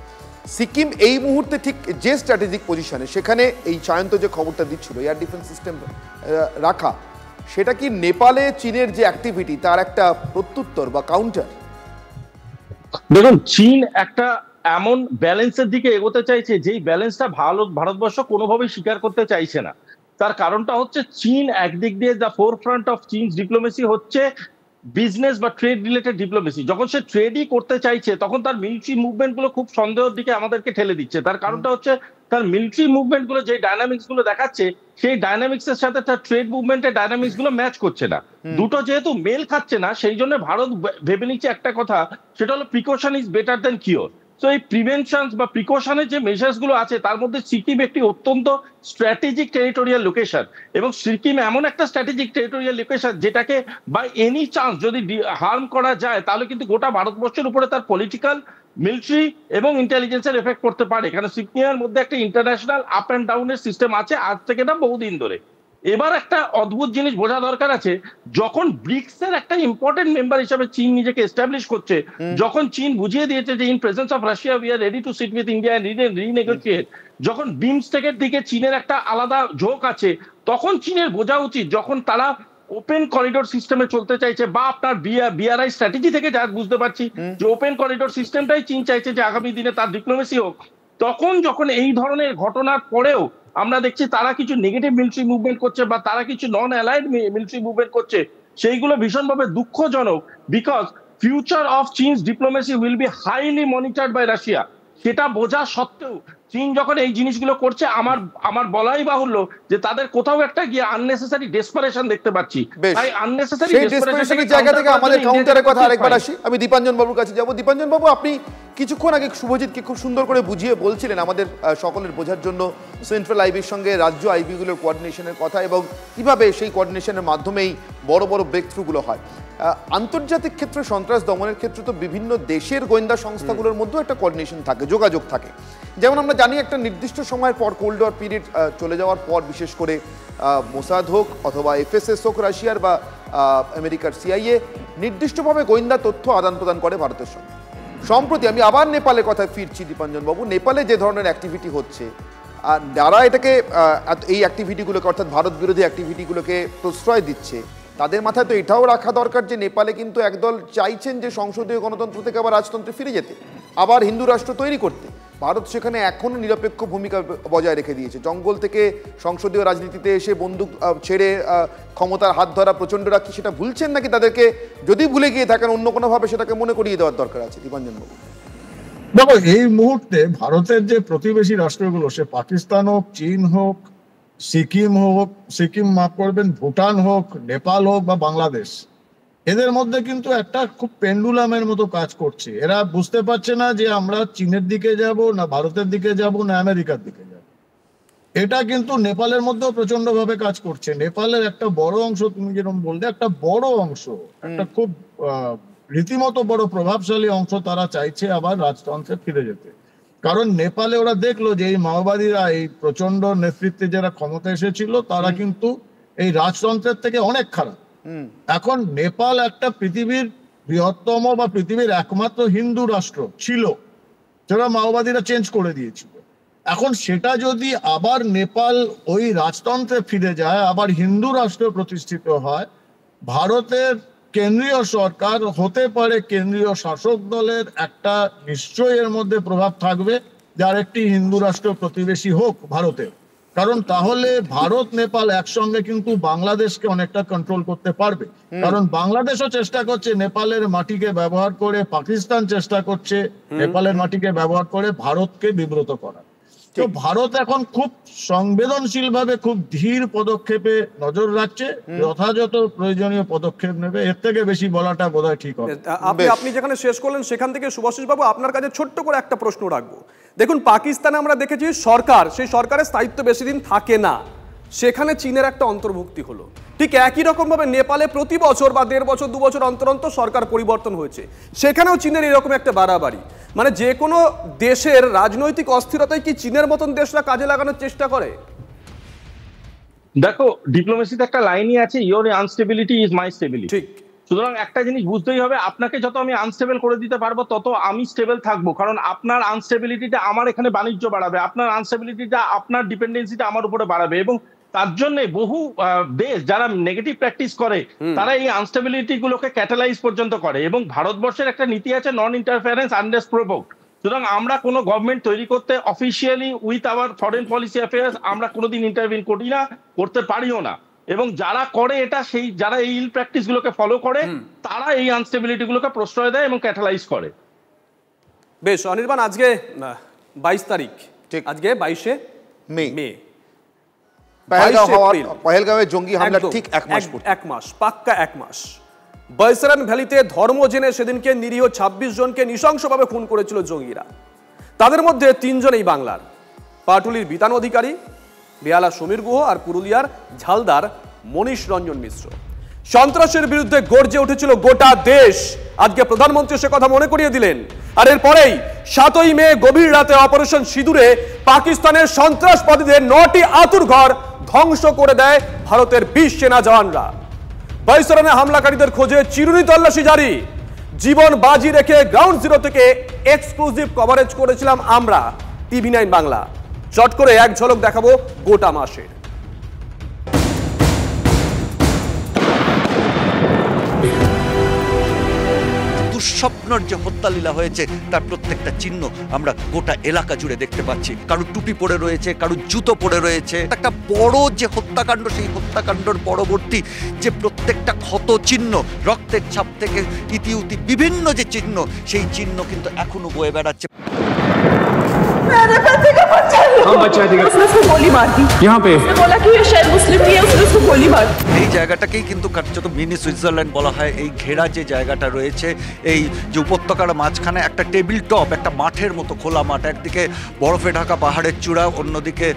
সিকিম এই মুহূর্তে ঠিক যে স্ট্র্যাটেজিক পজিশনে, সেখানে এই সায়ন্ত যে খবরটা দিচ্ছিল এয়ার ডিফেন্স সিস্টেম রাখা, সেটা কি নেপালে চীনের যে অ্যাক্টিভিটি তার একটা প্রত্যুত্তর বা কাউন্টার? দেখুন, চীন একটা এমন ব্যালেন্সের দিকে এগোতে চাইছে যেই ব্যালেন্সটা ভারতবর্ষ কোনোভাবেই স্বীকার করতে চাইছে না। তার কারণটা হচ্ছে চীন একদিক দিয়ে দ্য ফোর ফ্রন্ট অফ চীন ডিপ্লোমেসি হচ্ছে বিজনেস বা ট্রেড রিলেটেড ডিপ্লোমেসি। যখন সে ট্রেডই করতে চাইছে তখন তার মিলিটারি মুভমেন্ট গুলো খুব সন্দেহের দিকে আমাদেরকে ঠেলে দিচ্ছে। তার কারণটা হচ্ছে তার মিলিটারি মুভমেন্ট গুলো যে ডায়নামিক্স গুলো দেখাচ্ছে, সেই ডায়নামিক্স এর সাথে তার ট্রেড মুভমেন্টের ডায়নামিক্স গুলো ম্যাচ করছে না। দুটো যেহেতু মেল খাচ্ছে না, সেই জন্য ভারত ভেবে নিচ্ছে একটা কথা, সেটা হলো precaution is better then cure. তো এই প্রিভেনশন বা প্রিকশনের যে মেজার্স গুলো আছে তার মধ্যে সিকিম একটি অত্যন্ত স্ট্র্যাটেজিক টেরিটোরিয়াল লোকেশন, এবং সিকিম এমন একটা স্ট্র্যাটেজিক টেরিটোরিয়াল লোকেশন যেটাকে বাই এনি চান্স যদি হার্ম করা যায় তাহলে কিন্তু গোটা ভারতবর্ষের উপরে তার পলিটিক্যাল, মিলিটারি এবং ইন্টেলিজেন্সের এফেক্ট করতে পারে। কারণ সিকিমের মধ্যে একটা ইন্টারন্যাশনাল আপ অ্যান্ড ডাউনের সিস্টেম আছে আজ থেকে না বহুদিন ধরে। এবার একটা অদ্ভুত জিনিস বোঝা দরকার আছে, যখন ব্রিক্স এর একটা ইম্পর্টেন্ট মেম্বার হিসেবে চীন নিজেকে এস্টাবলিশ করছে, যখন চীন বুঝিয়ে দিয়েছে যে in presence of Russia we are ready to sit with India and renegotiate, যখন বিমস্টেকের দিকে চীনের একটা আলাদা ঝোঁক আছে, তখন চীনের বোঝা উচিত, যখন তারা ওপেন করিডোর সিস্টেমে চলতে চাইছে বা আপনার বিআরআই স্ট্র্যাটেজি থেকে যা বুঝতে পারছি যে ওপেন করিডোর সিস্টেমটাই চীন চাইছে যে আগামী দিনে তার ডিপ্লোমেসি হোক, তখন যখন এই ধরনের ঘটনার পরেও আমরা দেখছি তারা কিছু নেগেটিভ মিলিটারি মুভমেন্ট করছে বা তারা কিছু নন অ্যালাইড মিলিটারি মুভমেন্ট করছে, সেইগুলো ভীষণভাবে দুঃখজনক। Because future of China's diplomacy will be highly monitored by Russia. সেটা বোঝা সত্ত্বেও চীন যখন এই জিনিসগুলো করছে, আমার বলাই বাহুল্য যে তাদের কোথাও একটা গিয়ে আননেসেসারি ডেসপারেশন দেখতে পাচ্ছি। তাই আননেসেসারি ডেসপারেশনের জায়গা থেকে আমাদের কাউন্টারের কথা আরেকবার আসি। আমি দীপাঞ্জন বাবুর কাছে যাব। দীপাঞ্জন বাবু, আপনি কিছুক্ষণ আগে শুভজিৎকে খুব সুন্দর করে বুঝিয়ে বলছিলেন আমাদের সকলের বোঝার জন্য সেন্ট্রাল আইবির সঙ্গে রাজ্য আইবিগুলোর কোঅর্ডিনেশনের কথা এবং কিভাবে সেই কোঅর্ডিনেশনের মাধ্যমেই বড় বড় ব্রেক থ্রুগুলো হয়। আন্তর্জাতিক ক্ষেত্রে সন্ত্রাস দমনের ক্ষেত্রে তো বিভিন্ন দেশের গোয়েন্দা সংস্থাগুলোর মধ্যেও একটা কোঅর্ডিনেশন থাকে, যোগাযোগ থাকে। যেমন আমরা জানি একটা নির্দিষ্ট সময়ের পর, কোল্ড ওয়ার পিরিয়ড চলে যাওয়ার পর, বিশেষ করে মোসাদ হোক অথবা এফএসএস হোক রাশিয়ার বা আমেরিকার সিআইএ নির্দিষ্টভাবে গোয়েন্দা তথ্য আদান প্রদান করে ভারতের সঙ্গে। সম্প্রতি আমি আবার নেপালের কথায় ফিরছি দীপাঞ্জন বাবু। নেপালে যে ধরনের অ্যাক্টিভিটি হচ্ছে, আর যারা এটাকে এই অ্যাক্টিভিটিগুলোকে অর্থাৎ ভারত বিরোধী অ্যাক্টিভিটিগুলোকে প্রশ্রয় দিচ্ছে, তাদের মাথায় তো এটাও রাখা দরকার যে নেপালে কিন্তু একদল চাইছেন যে সংসদীয় গণতন্ত্র থেকে আবার রাজতন্ত্রে ফিরে যেতে, আবার হিন্দু রাষ্ট্র তৈরি করতে। ভারত সেখানে এখনও নিরপেক্ষ ভূমিকা বজায় রেখে দিয়েছে। জঙ্গল থেকে সংসদীয় রাজনীতিতে এসে বন্দুক ছেড়ে ক্ষমতার হাত ধরা প্রচণ্ডরা কি সেটা ভুলছেন, নাকি তাদেরকে যদি ভুলে গিয়ে থাকেন অন্য কোনোভাবে সেটাকে মনে করিয়ে দেওয়ার দরকার আছে? দীপাঞ্জন বাবু, দেখো, এই মুহূর্তে ভারতের যে প্রতিবেশী রাষ্ট্রগুলো, সে পাকিস্তান হোক, চীন হোক, সিকিম মাফ করবেন, ভুটান হোক, নেপাল হোক বা বাংলাদেশ, এদের মধ্যে কিন্তু একটা খুব পেন্ডুলামের মতো কাজ করছে। এরা বুঝতে পারছে না যে আমরা চীনের দিকে যাব না ভারতের দিকে যাব না আমেরিকার দিকে যাব। এটা কিন্তু নেপালের মধ্যেও প্রচন্ড ভাবে কাজ করছে। নেপালের একটা বড় অংশ, তুমি যেরকম বললে, একটা বড় অংশ, একটা খুব রীতিমতো বড় প্রভাবশালী অংশ, তারা চাইছে আবার রাজতন্ত্রে ফিরে যেতে। কারণ নেপালে ওরা দেখলো যে এই মাওবাদীরা, এই প্রচন্ড নেতৃত্বে যারা ক্ষমতা এসেছিল, তারা কিন্তু এই রাজতন্ত্রের থেকে অনেক খারাপ। এখন নেপাল একটা পৃথিবীর বৃহত্তম বা পৃথিবীর একমাত্র হিন্দু রাষ্ট্র ছিল, যেটা মাওবাদীরা চেঞ্জ করে দিয়েছিল। এখন সেটা যদি আবার নেপাল ওই রাজতন্ত্রে ফিরে যায়, আবার হিন্দু রাষ্ট্র প্রতিষ্ঠিত হয়, ভারতের কেন্দ্রীয় সরকার হতে পারে কেন্দ্রীয় শাসক দলের একটা নিশ্চয়ই এর মধ্যে প্রভাব থাকবে, যার একটি হিন্দু রাষ্ট্র প্রতিবেশী হোক ভারতের। কারণ তাহলে ভারত নেপাল একসঙ্গে কিন্তু বাংলাদেশকে অনেকটা কন্ট্রোল করতে পারবে। কারণ বাংলাদেশও চেষ্টা করছে নেপালের মাটিকে ব্যবহার করে, পাকিস্তান চেষ্টা করছে নেপালের মাটিকে ব্যবহার করে ভারতকে বিব্রত করা। তো ভারত এখন খুব সংবেদনশীল ভাবে, খুব ধীর পদক্ষেপে নজর রাখছে, যথাযথ প্রয়োজনীয় পদক্ষেপ নেবে। এর থেকে বেশি বলাটা বোধহয় ঠিক হবে। আপনি যেখানে শেষ করলেন সেখান থেকে শুভাশিস বাবু আপনার কাছে ছোট্ট করে একটা প্রশ্ন রাখবো। দেখুন, পাকিস্তানে আমরা দেখেছি সরকার, সেই সরকারের স্থায়িত্ব বেশি দিন থাকে না, সেখানে চীনের একটা অন্তর্ভুক্তি হলো। ঠিক একই রকম ভাবে নেপালে প্রতি বছর বা 1.5 বছর 2 বছর অন্তর অন্তর সরকার পরিবর্তন হয়েছে, সেখানেও চীনের এরকম একটা বাড়াবাড়ি। মানে যে কোনো দেশের রাজনৈতিক অস্থিরতায় কি চীনের মতন দেশরা কাজে লাগানোর চেষ্টা করে? দেখো, ডিপ্লোমেসিতে একটা লাইনই আছে, your instability is my stability. ঠিক, সুতরাং একটা জিনিস বুঝতেই হবে, আপনাকে যত আমি আনস্টেবল করে দিতে পারবো তত আমি স্টেবল থাকবো। কারণ আপনার আনস্টেবিলিটিটা আমার এখানে বাণিজ্য বাড়াবে, আপনার আনস্টেবিলিটিটা আপনার ডিপেন্ডেন্সিটা আমার উপরে বাড়াবে। এবং তার জন্য বহু দেশ যারা নেগেটিভ প্র্যাকটিস করে, তারা এই আনস্টেবিলিটি গুলোকে ক্যাটালাইজ পর্যন্ত করে। এবং ভারতবর্ষের একটা নীতি আছে, নন ইন্টারফারেন্স আনলেস প্রভোকড। সুতরাং আমরা কোনো গভর্নমেন্ট তৈরি করতে officially with our foreign policy affairs আমরা কোনোদিন ইন্টারভিন করি না, করতে পারিও না। এবং যারা করে এটা, সেই যারা এই ইল প্র্যাকটিস গুলোকে ফলো করে, তারা এই আনস্টেবিলিটি গুলোকে প্রশ্রয় দেয় এবং ক্যাটালাইজ করে। বেশ অনির্বাণ, আজকে 22 তারিখ, আজকে 22শে মে, পহেলগাঁওয়ে জঙ্গি হামলা ঠিক এক মাস, পাক্কা 1 মাস। বৈসরান ভ্যালিতে ধর্ম জেনে সেদিনকে নিরীহ 26 জনকে নৃশংসভাবে খুন করেছিল জঙ্গিরা। তাদের মধ্যে 3 জন এই বাংলার, পাটুলির বিতান অধিকারী, বেহালা সমীর গুহ আর পুরুলিয়ার ঝালদার মনীষ রঞ্জন মিশ্র। সন্ত্রাসের বিরুদ্ধে গর্জে উঠেছিল গোটা দেশ। আজকে প্রধানমন্ত্রী সে কথা মনে করিয়ে দিলেন। আর এরপরেই 7ই মে গভীর রাতে অপারেশন সিঁদুরে পাকিস্তানের সন্ত্রাসবাদীদের 9টি আতুর ঘর ধ্বংস করে দেয় ভারতের 20 সেনা জওয়ানরা। বৈসরানে হামলাকারীদের খোঁজে চিরুনি তল্লাশি জারি। জীবন বাজি রেখে গ্রাউন্ড জিরো থেকে এক্সক্লুসিভ কভারেজ করেছিলাম আমরা, TV9 বাংলা। চট করে এক ঝলক দেখাবো গোটা মাসের। দুঃস্বপ্নর যে হত্যালীলা হয়েছে তার প্রত্যেকটা চিহ্ন আমরা গোটা এলাকা জুড়ে দেখতে পাচ্ছি। কারুর টুপি পরে রয়েছে, কারুর জুতো পরে রয়েছে। একটা বড় যে হত্যাকাণ্ড, সেই হত্যাকাণ্ডের পরবর্তী যে প্রত্যেকটা ক্ষত চিহ্ন, রক্তের ছাপ থেকে ইতিউতি বিভিন্ন যে চিহ্ন, সেই চিহ্ন কিন্তু এখনো বয়ে বেড়াচ্ছে। मेरे पति का बच्चा हम बच्चा है उसने उसको गोली मार दी यहाँ पे उसने बोला कि ये शायद मुस्लिम नहीं है उसने उसको गोली मार दी এই জায়গাটাকেই কিন্তু কার্যত মিনি সুইজারল্যান্ড বলা হয়। এই ঘেরা যে জায়গাটা রয়েছে, এই যে উপত্যকার মাঝখানে একটা টেবিল টপ, একটা মাঠের মতো খোলা মাঠ, একদিকে বরফে ঢাকা পাহাড়ের চূড়া, অন্যদিকে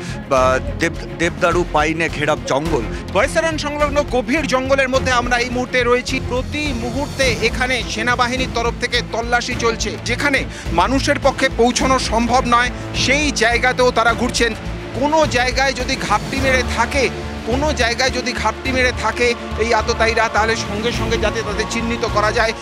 দেবদারু পাইনে ঘেরা জঙ্গল। বয়সরান সংলগ্ন গভীর জঙ্গলের মধ্যে আমরা এই মুহূর্তে রয়েছি। প্রতি মুহূর্তে এখানে সেনাবাহিনীর তরফ থেকে তল্লাশি চলছে। যেখানে মানুষের পক্ষে পৌঁছানো সম্ভব নয় সেই জায়গাতেও তারা ঘুরছেন। কোনো জায়গায় যদি ঘাপটি মেরে থাকে এই আততায়ীরা, তাহলে সঙ্গে সঙ্গে যাতে তাদের চিহ্নিত করা যায়।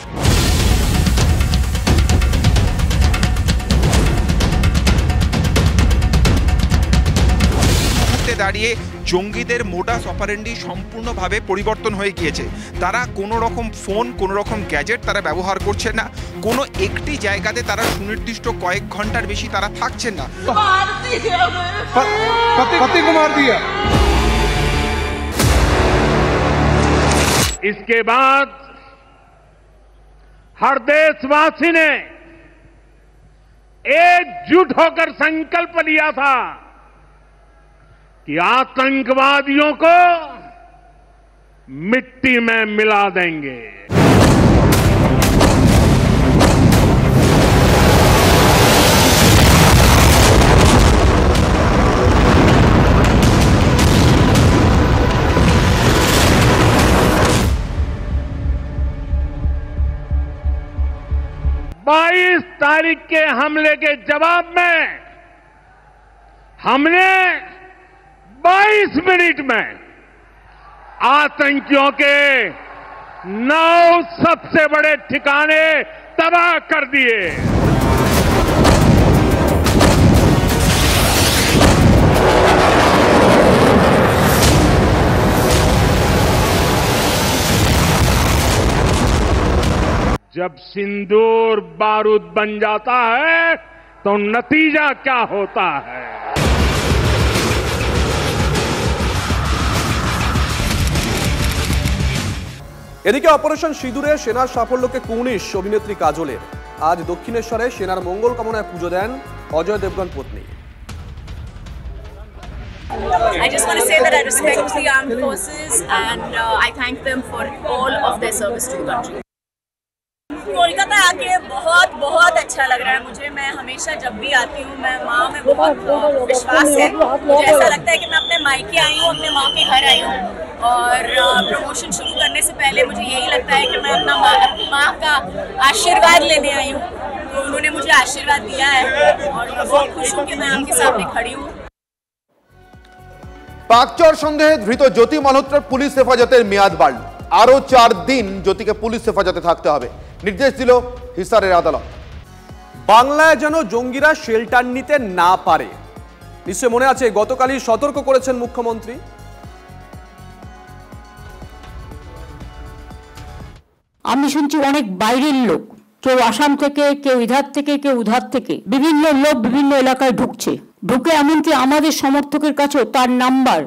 দাঁড়িয়ে জঙ্গিদের মোডাস অপারেন্ডি সম্পূর্ণভাবে পরিবর্তন হয়ে গিয়েছে। তারা কোনো রকম ফোন, কোনো রকম গ্যাজেট তারা ব্যবহার করছেন না। কোনো একটি জায়গাতে তারা সুনির্দিষ্ট কয়েক ঘন্টার বেশি তারা থাকছেন না। इसके बाद हर देशवासी ने एकजुट होकर संकल्प लिया था कि आतंकवादियों को मिट्टी में मिला देंगे। बाईस तारीख के हमले के जवाब में हमने 22 मिनट में आतंकियों के 9 सबसे बड़े ठिकाने तबाह कर दिए। जब सिंदूर बारूद बन जाता है तो नतीजा क्या होता है। এদিকে অপারেশন সিঁদুরে সেনার সাফল্যকে কুর্নিশ অভিনেত্রী কাজলের। আজ দক্ষিণেশ্বরে সেনার মঙ্গল কামনায় পুজো দেন অজয় দেবগন পত্নী। I just want to say that I respect the armed forces and I thank them for all of their service to the country. Kolkata आके बहुत बहुत अच्छा लग रहा है मुझे। मैं हमेशा जब भी आती हूँ, मैं माँ में बहुत विश्वास है। मुझे ऐसा लगता है कि मैं अपने मायके आई हूँ, अपने माँ के घर आई हूँ। और प्रमोशन शुरू करने से पहले मुझे यही लगता है कि मैं अपनी माँ का आशीर्वाद लेने आई हूँ। तो उन्होंने मुझे आशीर्वाद दिया है और मैं बहुत खुश हूँ कि मैं आपके सामने खड़ी हूँ। পাকচর সন্দেহে ধৃত জ্যোতি মালহোত্রার পুলিশ হেফাজতের মেয়াদ বাড়ল। আরো 4 দিন জ্যোতিকে পুলিশ হেফাজতে থাকতে হবে, নির্দেশ দিল হিসারের আদালত। বাংলায় যেন জঙ্গিরা শেল্টার নিতে না পারে, নিশ্চয় মনে আছে গতকালই সতর্ক করেছেন মুখ্যমন্ত্রী। আমি শুনছি অনেক বাইরের লোক, কেউ আসাম থেকে, কেউ ইধার থেকে, কেউ উধার থেকে, বিভিন্ন লোক বিভিন্ন এলাকায় ঢুকছে। ঢুকে এমনকি আমাদের সমর্থকের কাছেও তার নাম্বার,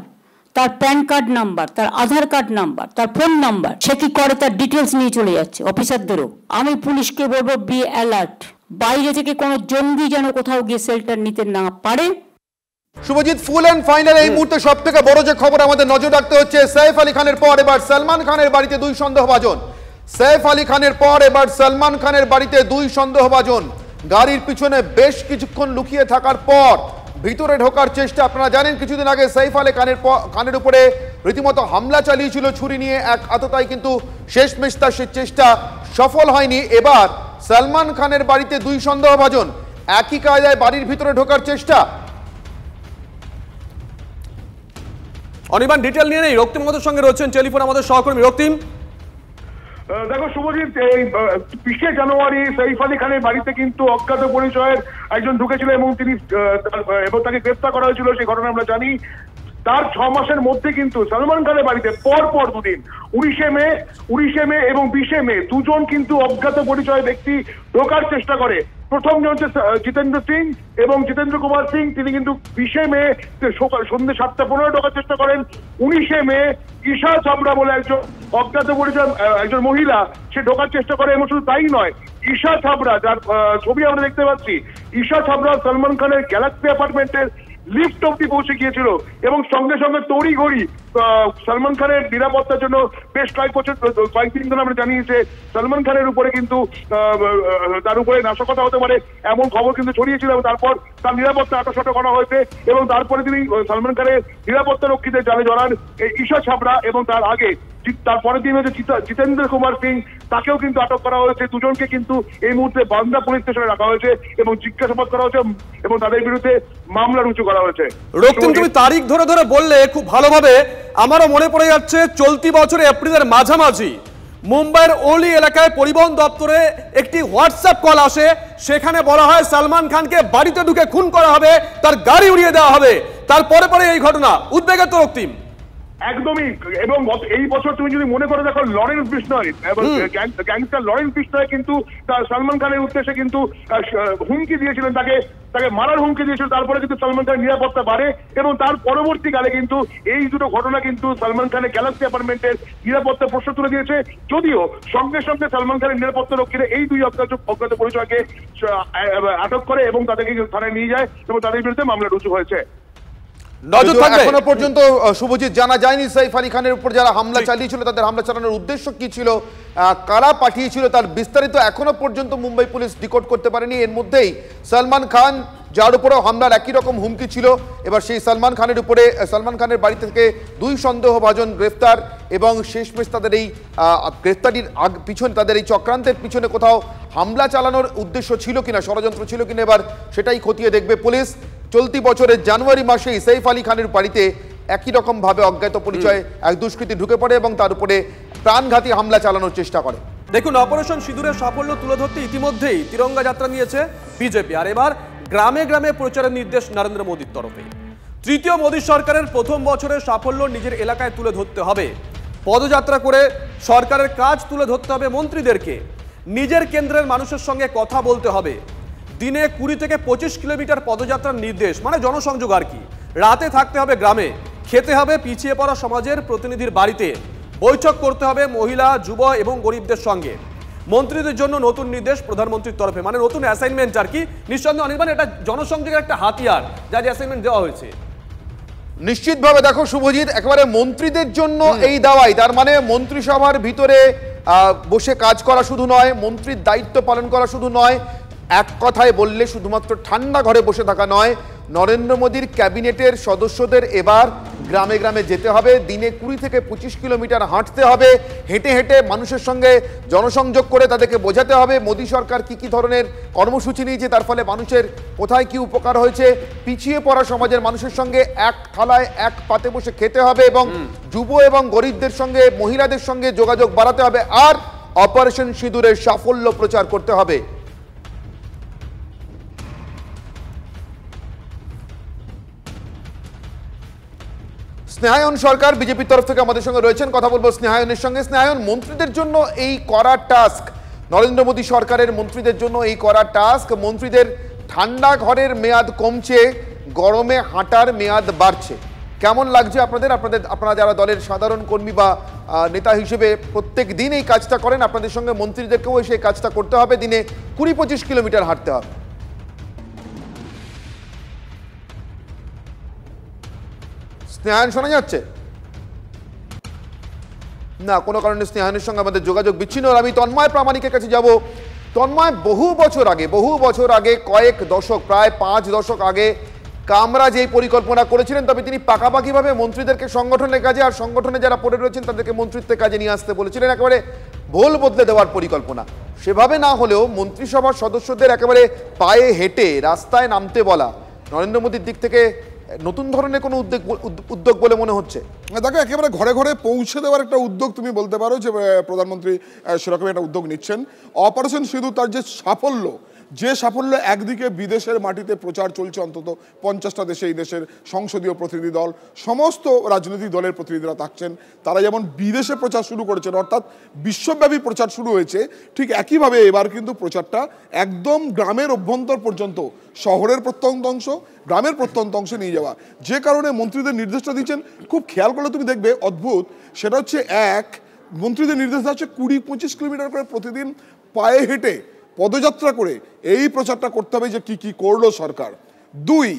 তার প্যান কার্ড নাম্বার, তার আধার কার্ড নাম্বার, তার ফোন নাম্বার, সে কি করে তার ডিটেলস নিয়ে চলে যাচ্ছে অফিসারদেরও। আমি পুলিশকে বলবো বি অ্যালার্ট, বাইরে থেকে কোনো জঙ্গি যেন কোথাও গিয়ে শেল্টার নিতে না পারে। শুভজিৎ, ফুল অ্যান্ড ফাইনাল এই মুহূর্তে সব থেকে বড় যে খবর আমাদের নজর রাখতে হচ্ছে, সাইফ আলী খানের পর এবার সলমান খানের বাড়িতে 2 সন্দেহভাজন। সাইফ আলী খানের পর এবার সলমান খানের বাড়িতে 2 সন্দেহভাজন। গাড়ির পিছনে বেশ কিছুক্ষণ লুকিয়ে থাকার পর ভিতরে ঢোকার চেষ্টা। আপনারা জানেন কিছুদিন আগে সাইফ আলী খানের উপরে রীতিমতো হামলা চালিয়েছিল ছুরি নিয়ে এক আততায়ী, কিন্তু শেষমেশ তার সে চেষ্টা সফল হয়নি। এবার সলমান খানের বাড়িতে 2 সন্দেহভাজন, একই কায়দায় বাড়ির ভিতরে ঢোকার চেষ্টা। অনির্বাণ, ডিটেল নিয়ে নেই। রক্তিম আমাদের সঙ্গে রয়েছেন টেলিফোন, আমাদের সহকর্মী রক্তিম। দেখো শুভজিৎ, এই 20 জানুয়ারি সাইফ আলী খানের বাড়িতে কিন্তু অজ্ঞাত পরিচয়ের একজন ঢুকেছিল এবং তাকে গ্রেফতার করা হয়েছিল, সেই ঘটনা আমরা জানি। তার 6 মাসের মধ্যে কিন্তু সলমান খানের বাড়িতে পর 2 দিন 19 মে এবং 20 মে 2 জন কিন্তু অজ্ঞাত পরিচয় ব্যক্তি ঢোকার চেষ্টা করে। প্রথম জন হচ্ছে জিতেন্দ্র সিং এবং জিতেন্দ্র কুমার সিং, তিনি কিন্তু 20 মে সন্ধ্যে 7:15 ঢোকার চেষ্টা করেন। 19 মে ঈশা চাবড়া বলে একজন অজ্ঞাত পরিচয় একজন মহিলা, সে ঢোকার চেষ্টা করে। এবং শুধু তাই নয়, ঈশা ছাবড়া, যার ছবি আমরা দেখতে পাচ্ছি, ঈশা ছাবড়া সলমান খানের গ্যালাক্সি অ্যাপার্টমেন্টের লিফট অব্দি পৌঁছে গিয়েছিল এবং সঙ্গে সঙ্গে তড়িঘড়ি সলমান খানের নিরাপত্তার জন্য বেশ কয়েকদিন ধরে আমরা জানি যে সলমান খানের উপরে কিন্তু তার উপরে নাশকতা হতে পারে এমন খবর কিন্তু ছড়িয়েছিল এবং তারপর তার নিরাপত্তা আটাশাটা করা হয়েছে এবং তারপরে তিনি সলমান খানের নিরাপত্তা রক্ষীদের জালে জড়ান ঈশা ছাবড়া এবং তার আগে তারপরের দিন হচ্ছে জিতেন্দ্র কুমার সিং, তাকেও কিন্তু আটক করা হয়েছে। দুজনকে কিন্তু এই মুহূর্তে বান্দা পুলিশ স্টেশনে রাখা হয়েছে এবং জিজ্ঞাসাবাদ করা হয়েছে এবং তাদের বিরুদ্ধে মামলা রুজু করা হয়েছে। রক্তিম, তুমি তারিখ ধরে ধরে বললে খুব ভালোভাবে, আমারও মনে পড়ে যাচ্ছে চলতি বছরে এপ্রিলের মাঝামাঝি মুম্বাইয়ের ওলি এলাকায় পরিবহন দপ্তরে একটি হোয়াটসঅ্যাপ কল আসে, সেখানে বলা হয় সালমান খানকে বাড়িতে ঢুকে খুন করা হবে, তার গাড়ি উড়িয়ে দেওয়া হবে। তারপরে পরে এই ঘটনা, উদ্বেগের তো রক্তিম। একদমই, এবং এই বছর তুমি যদি মনে করে দেখো লরেন্স বিষ্ণয় এবং গ্যাংস্টার লরেন্স বিষ্ণয় কিন্তু সলমান খানের উদ্দেশ্যে কিন্তু হুমকি দিয়েছিলেন, তাকে মারার হুমকি দিয়েছিল। তারপরে কিন্তু সলমান খানের নিরাপত্তা বাড়ে এবং তার পরবর্তীকালে কিন্তু এই দুটো ঘটনা কিন্তু সলমান খানের গ্যালাক্সি অ্যাপার্টমেন্টের নিরাপত্তা প্রশ্ন তুলে দিয়েছে। যদিও সঙ্গে সঙ্গে সলমান খানের নিরাপত্তা রক্ষীরা এই দুই অজ্ঞাত পরিচয়কে আটক করে এবং তাদেরকে থানায় নিয়ে যায় এবং তাদের বিরুদ্ধে মামলা রুজু হয়েছে। এখনো পর্যন্ত শুভজিৎ জানা যায়নি সাইফ আলী খানের উপর যারা হামলা চালিয়েছিল তাদের হামলা চালানোর উদ্দেশ্য কি ছিল, কারা পাঠিয়েছিল, তার বিস্তারিত এখনো পর্যন্ত মুম্বাই পুলিশ ডিকোড করতে পারেনি। এর মধ্যেই সলমান খান, যার উপরেও হামলার একই রকম হুমকি ছিল, এবার সেই সলমান খানের বাড়ি থেকে দুই সন্দেহভাজন গ্রেফতার এবং শেষমেশ তাদের এই গ্রেফতারির পিছনে, তাদের এই চক্রান্তের পিছনে কোথাও হামলা চালানোর উদ্দেশ্য ছিল কিনা, ষড়যন্ত্র ছিল কিনা, এবার সেটাই খতিয়ে দেখবে পুলিশ। চলতি বছরের জানুয়ারি মাসেই সাইফ আলী খানের বাড়িতে একই রকম ভাবে অজ্ঞাত পরিচয়ে এক দুষ্কৃতী ঢুকে পড়ে এবং তার উপরে প্রাণঘাতী হামলা চালানোর চেষ্টা করে। দেখুন, অপারেশন সিঁদুরের সাফল্য তুলে ধরতে ইতিমধ্যেই তিরঙ্গা যাত্রা নিয়েছে বিজেপি, আর এবার গ্রামে গ্রামে প্রচারের নির্দেশ নরেন্দ্র মোদীর তরফে। তৃতীয় মোদী সরকারের প্রথম বছরের সাফল্য নিজের এলাকায় তুলে ধরতে হবে, পদযাত্রা করে সরকারের কাজ তুলে ধরতে হবে মন্ত্রীদেরকে, নিজের কেন্দ্রের মানুষের সঙ্গে কথা বলতে হবে। দিনে 20 থেকে 25 কিলোমিটার পদযাত্রার নির্দেশ, মানে জনসংযোগ আর কি। রাতে থাকতে হবে গ্রামে, খেতে হবে পিছিয়ে পড়া সমাজের প্রতিনিধির বাড়িতে, বৈঠক করতে হবে মহিলা, যুব এবং গরিবদের সঙ্গে। মন্ত্রীদের জন্য নতুন নির্দেশ প্রধানমন্ত্রীর তরফে, মানে নতুন অ্যাসাইনমেন্ট আর কি। নিঃসন্দেহে অনির্বাণ, এটা জনসংযোগের একটা হাতিয়ার, যা অ্যাসাইনমেন্ট দেওয়া হয়েছে। নিশ্চিতভাবে দেখো শুভজিৎ, একেবারে মন্ত্রীদের জন্য এই দাওয়াই, তার মানে মন্ত্রিসভার ভিতরে বসে কাজ করা শুধু নয়, মন্ত্রীর দায়িত্ব পালন করা শুধু নয়, এক কথায় বললে শুধুমাত্র ঠান্ডা ঘরে বসে থাকা নয়, নরেন্দ্র মোদীর ক্যাবিনেটের সদস্যদের এবার গ্রামে গ্রামে যেতে হবে, দিনে 20 থেকে 25 কিলোমিটার হাঁটতে হবে, হেঁটে হেঁটে মানুষের সঙ্গে জনসংযোগ করে তাদেরকে বোঝাতে হবে মোদী সরকার কি কি ধরনের কর্মসূচি নিয়েছে, তার ফলে মানুষের কোথায় কি উপকার হয়েছে। পিছিয়ে পড়া সমাজের মানুষের সঙ্গে এক থালায় এক পাতে বসে খেতে হবে এবং যুব এবং গরিবদের সঙ্গে, মহিলাদের সঙ্গে যোগাযোগ বাড়াতে হবে, আর অপারেশন সিঁদুরের সাফল্য প্রচার করতে হবে। স্নেহায়ন সরকার বিজেপির তরফ থেকে আমাদের সঙ্গে রয়েছেন, কথা বলবো স্নেহায়নের সঙ্গে। স্নেহায়ন, মন্ত্রীদের জন্য এই কড়া টাস্ক, নরেন্দ্র মোদী সরকারের মন্ত্রীদের জন্য এই কড়া টাস্ক, মন্ত্রীদের ঠান্ডা ঘরের মেয়াদ কমছে, গরমে হাঁটার মেয়াদ বাড়ছে, কেমন লাগছে আপনারা যারা দলের সাধারণ কর্মী বা নেতা হিসেবে প্রত্যেক দিন এই কাজটা করেন, আপনাদের সঙ্গে মন্ত্রীদেরকেও সেই কাজটা করতে হবে, দিনে 20-25 কিলোমিটার হাঁটতে হবে। স্নেহায়ন শোনা যাচ্ছে না? কোনো কারণে স্নেহায়নের সঙ্গে আমাদের যোগাযোগ বিচ্ছিন্ন। আমি তন্ময় প্রামাণিকের কাছে যাব। তন্ময়, বহু বছর আগে কয়েক দশক, প্রায় 5 দশক আগে কামরা যেই পরিকল্পনা করেছিলেন, তবে তিনি পাকাপাকিভাবে মন্ত্রীদেরকে সংগঠনের কাজে আর সংগঠনে যারা পড়ে রয়েছেন তাদেরকে মন্ত্রিত্বের কাজে নিয়ে আসতে বলেছিলেন, একেবারে ভোল বদলে দেওয়ার পরিকল্পনা। সেভাবে না হলেও মন্ত্রিসভার সদস্যদের একেবারে পায়ে হেঁটে রাস্তায় নামতে বলা নরেন্দ্র মোদীর দিক থেকে নতুন ধরনের কোনো উদ্যোগ বলে মনে হচ্ছে? দেখো, একেবারে ঘরে ঘরে পৌঁছে দেওয়ার একটা উদ্যোগ তুমি বলতে পারো যে প্রধানমন্ত্রী সেরকম একটা উদ্যোগ নিচ্ছেন। অপারেশন সিঁদুর তার যে সাফল্য একদিকে বিদেশের মাটিতে প্রচার চলছে, অন্তত 50টা দেশে এই দেশের সংসদীয় প্রতিনিধি দল, সমস্ত রাজনৈতিক দলের প্রতিনিধিরা থাকছেন, তারা যেমন বিদেশে প্রচার শুরু করেছেন, অর্থাৎ বিশ্বব্যাপী প্রচার শুরু হয়েছে, ঠিক একইভাবে এবার কিন্তু প্রচারটা একদম গ্রামের অভ্যন্তর পর্যন্ত, শহরের প্রত্যন্ত অংশ, গ্রামের প্রত্যন্ত অংশে নিয়ে যাওয়া। যে কারণে মন্ত্রীদের নির্দেশটা দিচ্ছেন, খুব খেয়াল করলে তুমি দেখবে অদ্ভুত, সেটা হচ্ছে মন্ত্রীদের নির্দেশ দেওয়া হচ্ছে 20-25 কিলোমিটার করে প্রতিদিন পায়ে হেঁটে পদযাত্রা করে এই প্রচারটা করতে হবে যে কি কি করলো সরকার। 2,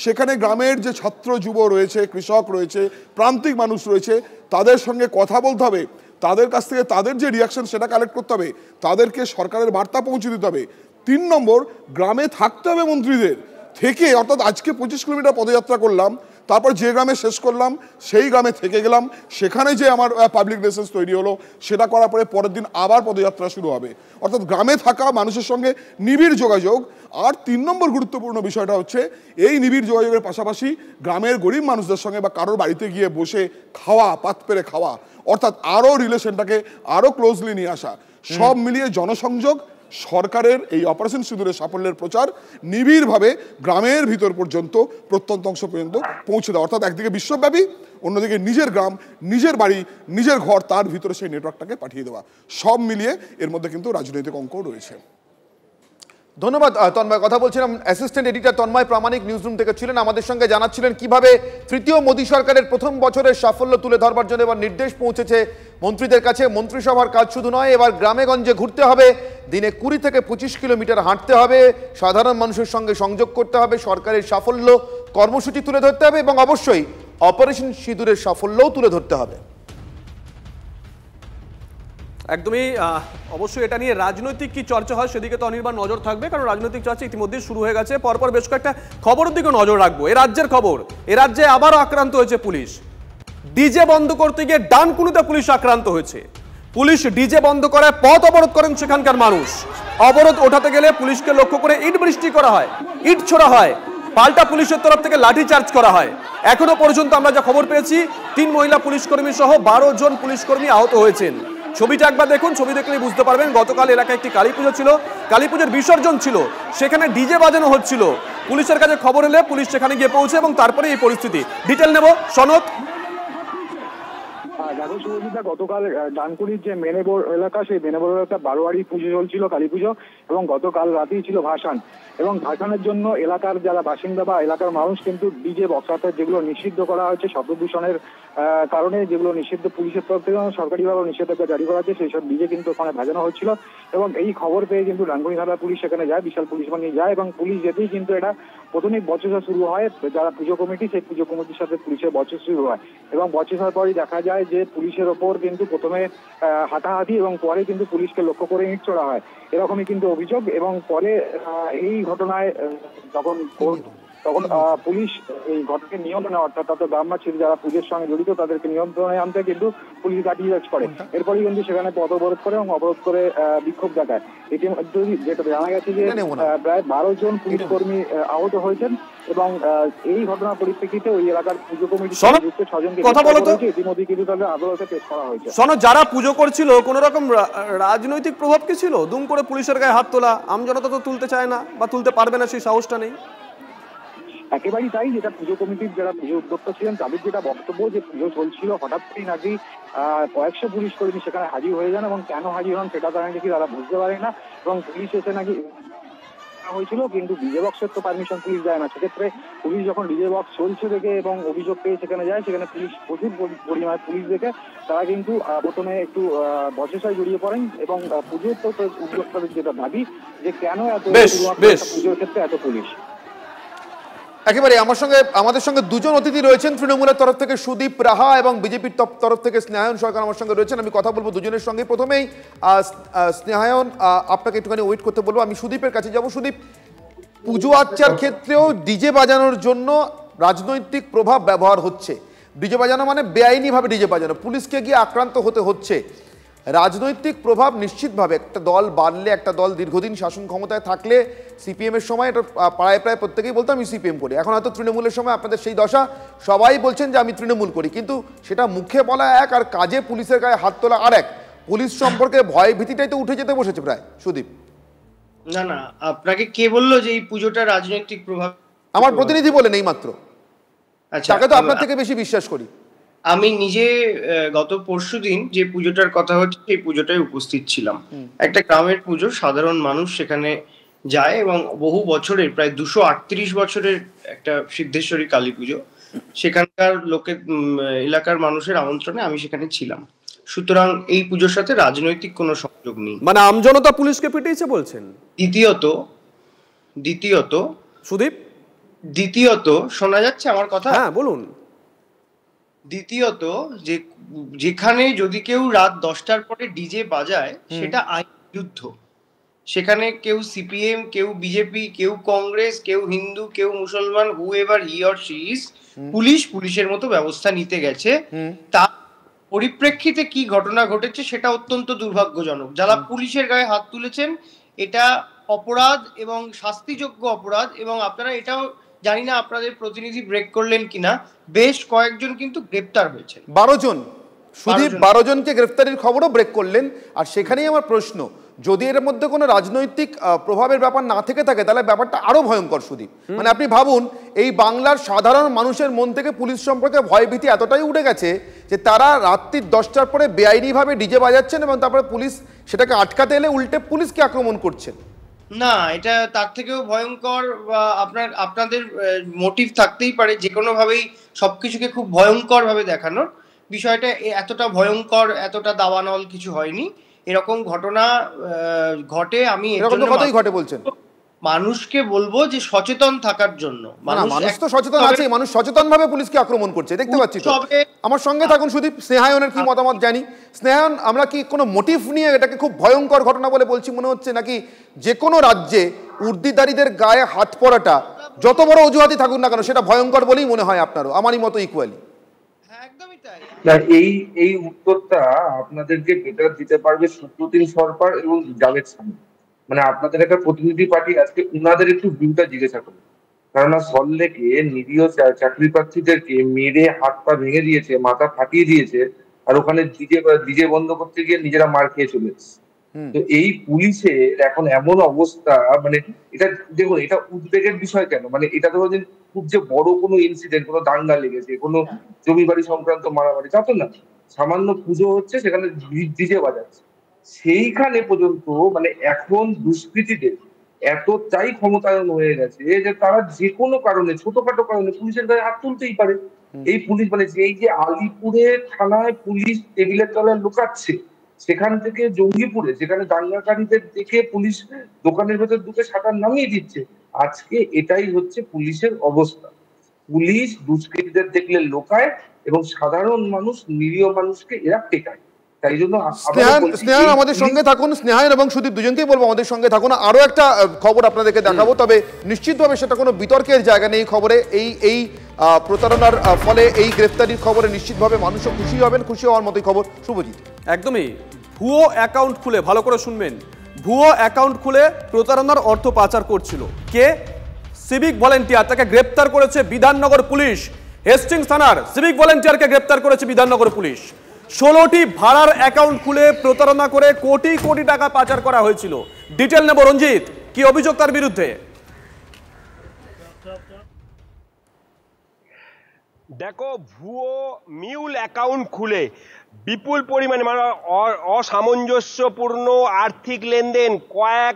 সেখানে গ্রামের যে ছাত্র যুব রয়েছে, কৃষক রয়েছে, প্রান্তিক মানুষ রয়েছে, তাদের সঙ্গে কথা বলতে হবে, তাদের কাছ থেকে তাদের যে রিয়াকশন সেটা কালেক্ট করতে হবে, তাদেরকে সরকারের বার্তা পৌঁছে দিতে হবে। 3 নম্বর, গ্রামে থাকতে হবে মন্ত্রীদের থেকে, অর্থাৎ আজকে 25 কিলোমিটার পদযাত্রা করলাম, তারপর যে গ্রামে শেষ করলাম সেই গ্রামে থেকে গেলাম, সেখানে যে আমার পাবলিক রিলেশনস তৈরি হলো সেটা করার পরে পরের দিন আবার পদযাত্রা শুরু হবে। অর্থাৎ গ্রামে থাকা, মানুষের সঙ্গে নিবিড় যোগাযোগ। আর 3 নম্বর গুরুত্বপূর্ণ বিষয়টা হচ্ছে এই নিবিড় যোগাযোগের পাশাপাশি গ্রামের গরিব মানুষদের সঙ্গে বা কারোর বাড়িতে গিয়ে বসে খাওয়া, পাত পেরে খাওয়া, অর্থাৎ আরও রিলেশনটাকে আরও ক্লোজলি নিয়ে আসা। সব মিলিয়ে জনসংযোগ, সরকারের এই অপারেশন সিঁদুরের সাফল্যের প্রচার নিবিড়ভাবে গ্রামের ভিতর পর্যন্ত, প্রত্যন্ত অংশ পর্যন্ত পৌঁছে দেওয়া। অর্থাৎ একদিকে বিশ্বব্যাপী, অন্যদিকে নিজের গ্রাম, নিজের বাড়ি, নিজের ঘর, তার ভিতরে সেই নেটওয়ার্কটাকে পাঠিয়ে দেওয়া। সব মিলিয়ে এর মধ্যে কিন্তু রাজনৈতিক অঙ্ক রয়েছে। ধন্যবাদ তন্ময়। কথা বলছিলাম, অ্যাসিস্ট্যান্ট এডিটর তন্ময় প্রামাণিক নিউজরুম থেকে ছিলেন, আমাদের সঙ্গে জানাচ্ছিলেন কিভাবে তৃতীয় মোদী সরকারের প্রথম বছরের সাফল্য তুলে ধরবার জন্য এবার নির্দেশ পৌঁছেছে মন্ত্রীদের কাছে। মন্ত্রিসভার কাজ শুধু নয়, এবার গ্রামে গঞ্জে ঘুরতে হবে, দিনে 20 থেকে 25 কিলোমিটার হাঁটতে হবে, সাধারণ মানুষের সঙ্গে সংযোগ করতে হবে, সরকারের সাফল্য কর্মসূচি তুলে ধরতে হবে এবং অবশ্যই অপারেশন সিঁদুরের সাফল্যও তুলে ধরতে হবে। একদমই অবশ্যই এটা নিয়ে রাজনৈতিক কি চর্চা হয় সেদিকে তো অনির্বাণ নজর থাকবে, কারণ রাজনৈতিক চর্চা ইতিমধ্যে শুরু হয়ে গেছে। পরপর বেশ কয়েকটা খবরের দিকে নজর রাখবো। এ রাজ্যের খবর, এ রাজ্যে আবারও আক্রান্ত হয়েছে পুলিশ। ডিজে বন্ধ করতে গিয়ে ডানকুনিতে পুলিশ আক্রান্ত হয়েছে। পুলিশ ডিজে বন্ধ করায় পথ অবরোধ করেন সেখানকার মানুষ। অবরোধ ওঠাতে গেলে পুলিশকে লক্ষ্য করে ইট বৃষ্টি করা হয়, ইট ছোড়া হয়, পাল্টা পুলিশের তরফ থেকে লাঠি চার্জ করা হয়। এখনো পর্যন্ত আমরা যা খবর পেয়েছি 3 মহিলা পুলিশ কর্মী সহ 12 জন পুলিশ কর্মী আহত হয়েছেন। ছবিটা একবার দেখুন, ছবি দেখলেই বুঝতে পারবেন। গতকাল এলাকায় একটি কালী পুজো ছিল, কালী পুজোর বিসর্জন ছিল, সেখানে ডিজে বাজানো হচ্ছিল। পুলিশের কাছে খবর এলে পুলিশ সেখানে গিয়ে পৌঁছে এবং তারপরে এই পরিস্থিতি। ডিটেল নেব সনদ। দেখো শুভজিৎদা, গতকাল ডানকুনির যে মেনেবোর এলাকা, সেই মেনেবোর এলাকা বারোয়ারি পুজো চলছিল, কালী পুজো, এবং গতকাল রাতেই ছিল ভাসান। এবং ভাসানের জন্য এলাকার যারা বাসিন্দা বা এলাকার মানুষ কিন্তু ডিজে বক্স, অর্থাৎ যেগুলো নিষিদ্ধ করা হয়েছে শব্দ দূষণের কারণে, যেগুলো নিষিদ্ধ পুলিশের তরফ থেকে সরকারিভাবে নিষেধাজ্ঞা জারি করা হয়েছে, সেই সব ডিজে কিন্তু ওখানে বাজানো হচ্ছিল। এবং এই খবর পেয়ে কিন্তু ডানকুনি থানা পুলিশ সেখানে যায়, বিশাল পুলিশ বানিয়ে যায়, এবং পুলিশ যেতেই কিন্তু এটা প্রথমেই বচসা শুরু হয়। যারা পুজো কমিটি, সেই পুজো কমিটির সাথে পুলিশের বচসা শুরু হয় এবং বচসার পরই দেখা যায় যে পুলিশের ওপর কিন্তু প্রথমে হাতাহাতি এবং পরে কিন্তু পুলিশকে লক্ষ্য করে ইট ছোড়া হয়, এরকমই কিন্তু অভিযোগ। এবং পরে এই ঘটনায় তখন পুলিশ এই ঘটনাকে নিয়ন্ত্রণে, অর্থাৎ তত গ্রামবাসী যারা পুজোর সঙ্গে জড়িত তাদেরকে নিয়ন্ত্রণে আনতে কিন্তু পুলিশ লাঠিচার্জ করে। এরপরই কিন্তু সেখানে পথ অবরোধ করে এবং অবরোধ করে বিক্ষোভ দেখায়। ইতিমধ্যে যেটা জানা গেছে যে প্রায় 12 জন পুলিশ কর্মী আহত হয়েছেন এবং এই ঘটনার পরিপ্রেক্ষিতে ওই এলাকার পুজো কমিটির 6 জনকে ইতিমধ্যে কিন্তু তাদের আদালতে পেশ করা হয়েছে। যারা পুজো করছিল কোন রকম রাজনৈতিক প্রভাব কি ছিল? দুম করে পুলিশের গায়ে হাত তোলা, আমজনতা তো তুলতে চায় না বা তুলতে পারবে না, সেই সাহসটা নেই। একেবারেই তাই। যেটা পুজো কমিটির যারা পুজো উদ্যোক্তা ছিলেন তাদের যেটা বক্তব্য, যে পুজো চলছিল, হঠাৎ করেই নাকি কয়েকশো পুলিশ কর্মী সেখানে হাজির হয়ে যান এবং কেন হাজির হন সেটা তারা নাকি তারা বুঝতে পারে না। এবং পুলিশ এসে নাকি হয়েছিল, কিন্তু ডিজে বক্সের তো পারমিশন পুলিশ দেয় না। সেক্ষেত্রে পুলিশ যখন ডিজে বক্স চলছে দেখে এবং অভিযোগ পেয়ে সেখানে যায়, সেখানে পুলিশ প্রচুর পরিমাণে পুলিশ দেখে তারা কিন্তু প্রথমে একটু বচসায় জড়িয়ে পড়েন এবং পুজোর তো উদ্যোক্তাদের যেটা দাবি যে কেন এত পুজোর ক্ষেত্রে এত পুলিশ। একেবারে আমাদের সঙ্গে 2 জন অতিথি রয়েছেন, তৃণমূলের তরফ থেকে সুদীপ রাহা এবং বিজেপির তরফ থেকে স্নেহায়ন সরকার আমার সঙ্গে রয়েছেন। আমি কথা বলবো দুজনের সঙ্গে। প্রথমেই স্নেহায়ন, আপনাকে একটুখানি ওয়েট করতে বলবো, আমি সুদীপের কাছে যাবো। সুদীপ, পুজো আর্চার ক্ষেত্রেও ডিজে বাজানোর জন্য রাজনৈতিক প্রভাব ব্যবহার হচ্ছে। ডিজে বাজানো মানে বেআইনিভাবে ডিজে বাজানো, পুলিশকে গিয়ে আক্রান্ত হতে হচ্ছে। রাজনৈতিক প্রভাব নিশ্চিতভাবে, একটা দল বাড়লে, একটা দল দীর্ঘদিন শাসন ক্ষমতায় থাকলে, সিপিএম এর সময় এটা প্রায় প্রত্যেকেই বলতো আমি সিপিএম করি, এখন হয়তো তৃণমূলের সময় আপনাদের সেই দশা, সবাই বলছেন যে আমি তৃণমূল করি, কিন্তু সেটা মুখে বলা এক আর কাজে পুলিশের গায়ে হাত তোলা আর এক। পুলিশ সম্পর্কে ভয় ভীতিটাই তো উঠে যেতে বসেছে প্রায়। সুদীপ, না আপনাকে কে বললো যে এই পুজোটা রাজনৈতিক প্রভাব? আমার প্রতিনিধি বলেন এই মাত্র। আচ্ছা, তাকে তো আপনার থেকে বেশি বিশ্বাস করি। আমি নিজে গত পরশুদিন যে পুজোটার কথা হচ্ছে সেই পুজোটায় উপস্থিত ছিলাম। একটা গ্রামের পুজো, সাধারণ মানুষ সেখানে যায় এবং বহু বছরের, প্রায় 238 বছরের একটা সিদ্ধেশ্বরী কালী পুজো। সেখানকার এলাকার মানুষের আমন্ত্রণে আমি সেখানে ছিলাম। সুতরাং এই পুজোর সাথে রাজনৈতিক কোনো সংযোগ নেই। মানে আমজনতা পুলিশকে পিটিয়েছে বলছেন? দ্বিতীয়ত সুদীপ, শোনা যাচ্ছে আমার কথা? হ্যাঁ বলুন। দ্বিতীয়ত, যেখানে যদি কেউ রাত 10টার পরে ডিজে বাজায় সেটা আইন বিরুদ্ধ। সেখানে কেউ সিপিএম, কেউ বিজেপি, কেউ কংগ্রেস, কেউ হিন্দু, কেউ মুসলমান, whoever he or she is, পুলিশের মতো ব্যবস্থা নিতে গেছে। তার পরিপ্রেক্ষিতে কি ঘটনা ঘটেছে সেটা অত্যন্ত দুর্ভাগ্যজনক। যারা পুলিশের গায়ে হাত তুলেছেন এটা অপরাধ এবং শাস্তিযোগ্য অপরাধ। এবং আপনারা এটাও, জানি না আপনাদের প্রতিনিধি ব্রেক করলেন কিনা, বেশ কয়েকজন কিন্তু গ্রেপ্তার হয়েছেন। 12 জন, সুদীপ 12 জনকে গ্রেফতারির খবরও ব্রেক করলেন। আর সেখানেই আমার প্রশ্ন, যদি এর মধ্যে কোনো রাজনৈতিক প্রভাবের ব্যাপার না থেকে থাকে তাহলে ব্যাপারটা আরো ভয়ঙ্কর সুদীপ। মানে আপনি ভাবুন, এই বাংলার সাধারণ মানুষের মন থেকে পুলিশ সম্পর্কে ভয়ভীতি এতটাই উঠে গেছে যে তারা রাত্রি 10টার পরে বেআইনিভাবে ডিজে বাজাচ্ছেন এবং তারপরে পুলিশ সেটাকে আটকাতে এলে উল্টে পুলিশকে আক্রমণ করছেন। না, এটা তার থেকেও ভয়ঙ্কর। আপনাদের মোটিভ থাকতেই পারে যে কোনো ভাবেই সবকিছুকে খুব ভয়ঙ্কর ভাবে দেখানোর। বিষয়টা এতটা ভয়ঙ্কর, এতটা দাবানল কিছু হয়নি। এরকম ঘটনা ঘটে, আমি ঘটে বলছেন মানুষকে বলবো যে সচেতন থাকার জন্য। মানুষ তো সচেতন আছে, মানুষ সচেতন ভাবে পুলিশকে আক্রমণ করছে, দেখতে পাচ্ছি তো। আমার সঙ্গে থাকুন সুদীপ, স্নেহায়নের কি মতামত জানি। স্নেহায়ন, আমরা কি কোনো মোটিভ নিয়ে এটাকে খুব ভয়ঙ্কর ঘটনা বলে বলছি মনে হচ্ছে, নাকি যে কোনো রাজ্যে উর্দিদারীদের গায়ে হাত পড়াটা যত বড় অজুহাতই থাকুক না কেন সেটা ভয়ঙ্কর বলেই মনে হয় আপনারও, আমারই মতো ইকুয়ালি? এই উত্তরটা আপনাদেরকে বেটার দিতে পারবে সুপ্রতিম সরকার এবং জাভেদ সামি। মানে আপনাদের একটা প্রতিনিধি পার্টি, আজকে উনাদের একটু ভিউটা জিজ্ঞাসা করুন। কেননা সল্টলেকে নিরীহ চাকরি প্রার্থীদেরকে মেরে হাত পা ভেঙে দিয়েছে, মাথা ফাটিয়ে দিয়েছে, আর ওখানে ডিজে বন্ধ করতে গিয়ে নিজেরা মার খেয়ে চলে এসেছে। তো এই পুলিশের এখন এমন অবস্থা, মানে এটা দেখুন, এটা উদ্বেগের বিষয় কেন? মানে এটা ধরো যে খুব যে বড় কোনো ইনসিডেন্ট, কোনো দাঙ্গা লেগেছে, কোনো জমি বাড়ি সংক্রান্ত মারামারি, তা তো না। সামান্য পুজো হচ্ছে, সেখানে ডিজে বাজাচ্ছে, সেইখানে পর্যন্ত মানে এখন দুষ্কৃতীদের এতটাই ক্ষমতায়ন হয়ে গেছে যে তারা যে কোনো কারণে, ছোটখাটো কারণে পুলিশের গায়ে হাত তুলতেই পারে। এই পুলিশ মানে এই যে আলিপুরে থানায় পুলিশ টেবিলের তলায় লুকাচ্ছে, সেখান থেকে জঙ্গিপুরে যেখানে দাঙ্গাকারীদের দেখে পুলিশ দোকানের ভেতর ঢুকে শাটার নামিয়ে দিচ্ছে। আজকে এটাই হচ্ছে পুলিশের অবস্থা। পুলিশ দুষ্কৃতীদের দেখলে লোকায় এবং সাধারণ মানুষ, নিরীহ মানুষকে এরা টেকায়। তাই জন্য স্নেহায়ন আমাদের সঙ্গে থাকুন, স্নেহায়ন এবং সুদীপ দুজনকেই বলবো আমাদের সঙ্গে থাকুন। আরো একটা খবর আপনাদেরকে দেখাবো, তবে নিশ্চিতভাবে সেটা কোনো বিতর্কের জায়গা নেই। খবরে এই প্রতারণার ফলে এই গ্রেফতারির খবরে নিশ্চিতভাবে মানুষও খুশি হবেন, খুশি হওয়ার মতোই খবর। শুভজিৎ, একদমই ভুয়ো অ্যাকাউন্ট খুলে, ভালো করে শুনবেন, ভুয়ো অ্যাকাউন্ট খুলে প্রতারণার অর্থ পাচার করছিল কে? সিভিক ভলেন্টিয়ার, তাকে গ্রেপ্তার করেছে বিধাননগর পুলিশ। হেস্টিংস থানার সিভিক ভলেন্টিয়ারকে গ্রেপ্তার করেছে বিধাননগর পুলিশ। 16টি ভাড়ার অ্যাকাউন্ট খুলে প্রতারণা করে কোটি কোটি টাকা পাচার করা হয়েছিল। ডিটেল নেব রঞ্জিত, কি অভিযোগ তার বিরুদ্ধে? দেখো, ভুয়ো মিউল অ্যাকাউন্ট খুলে বিপুল পরিমাণে মানে অসামঞ্জস্যপূর্ণ আর্থিক লেনদেন, কয়েক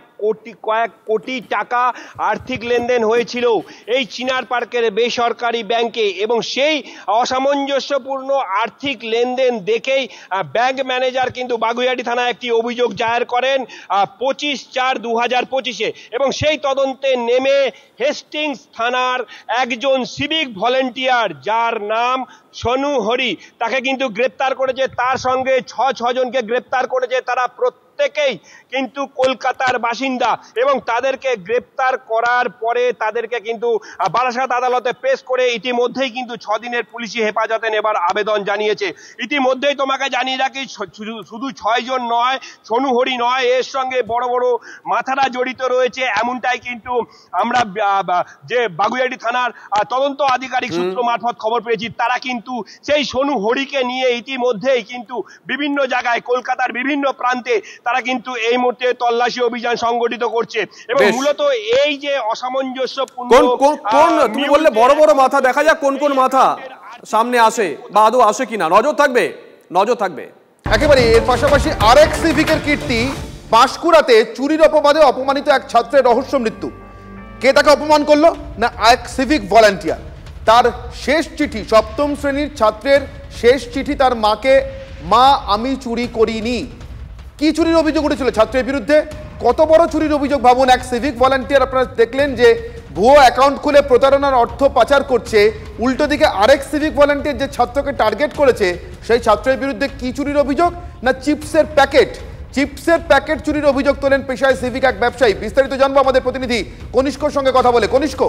কোটি টাকা আর্থিক লেনদেন হয়েছিল এই চিনার পার্কের বেসরকারি ব্যাংকে। এবং সেই অসামঞ্জস্যপূর্ণ আর্থিক লেনদেন দেখেই ব্যাংক ম্যানেজার কিন্তু বাগুইআটি থানায় একটি অভিযোগ দায়ের করেন 25/4/2025-এ। এবং সেই তদন্তে নেমে হেস্টিংস থানার একজন সিভিক ভলেন্টিয়ার, যার নাম সোনু হরি, তাকে কিন্তু গ্রেপ্তার করেছে। তার সঙ্গে 6 জনকে গ্রেপ্তার করেছে, তারা প্রত্যেকেই কিন্তু কলকাতার বাসিন্দা। এবং তাদেরকে গ্রেপ্তার করার পরে তাদেরকে কিন্তু বারাসাত আদালতে পেশ করে ইতিমধ্যেই কিন্তু 6 দিনের পুলিশি হেফাজতে নেবার আবেদন জানিয়েছে। ইতিমধ্যেই তোমাকে জানিয়ে রাখি, শুধু 6 জন নয়, সোনু হরি নয়, এর সঙ্গে বড় বড় মাথারা জড়িত রয়েছে, এমনটাই কিন্তু আমরা যে বাগুইআটি থানার তদন্ত আধিকারিক সূত্র মারফত খবর পেয়েছি। তারা কিন্তু সেই সোনু হরিকে নিয়ে ইতিমধ্যেই কিন্তু বিভিন্ন জায়গায়, কলকাতার বিভিন্ন প্রান্তে তারা কিন্তু এই মুহূর্তে তল্লাশি অভিযান সংগঠিত করছে। এবং মূলত এই যে অসামঞ্জস্যপূর্ণ, তুমি বললে বড় বড় মাথা, দেখা যাক কোন কোন মাথা সামনে আসে বা আদৌ আসে কিনা। নজর থাকবে একেবারে। এর পাশাপাশি আরেক সিভিকের কীর্তি, পাঁশকুড়াতে চুরির অপবাদে অপমানিত এক ছাত্রের রহস্য মৃত্যু। কে তাকে অপমান করলো? না, এক সিভিক ভলান্টিয়ার। তার শেষ চিঠি, 7ম শ্রেণীর ছাত্রের শেষ চিঠি তার মাকে মা আমি চুরি করিনি। কি চুরির অভিযোগ উঠেছিল ছাত্রের বিরুদ্ধে? কত বড় চুরির অভিযোগ ভাবুন। এক সিভিক ভলান্টিয়ার আপনারা দেখলেন যে ভুয়ো অ্যাকাউন্ট খুলে প্রতারণার অর্থ পাচার করছে, উল্টো দিকে আরেক সিভিক ভলান্টিয়ার যে ছাত্রকে টার্গেট করেছে সেই ছাত্রের বিরুদ্ধে কি চুরির অভিযোগ? না চিপসের প্যাকেট চুরির অভিযোগ তোলেন পেশায় সিভিক এক ব্যবসায়ী। বিস্তারিত জানবো আমাদের প্রতিনিধি কনিষ্কর সঙ্গে কথা বলে। কনিষ্ক,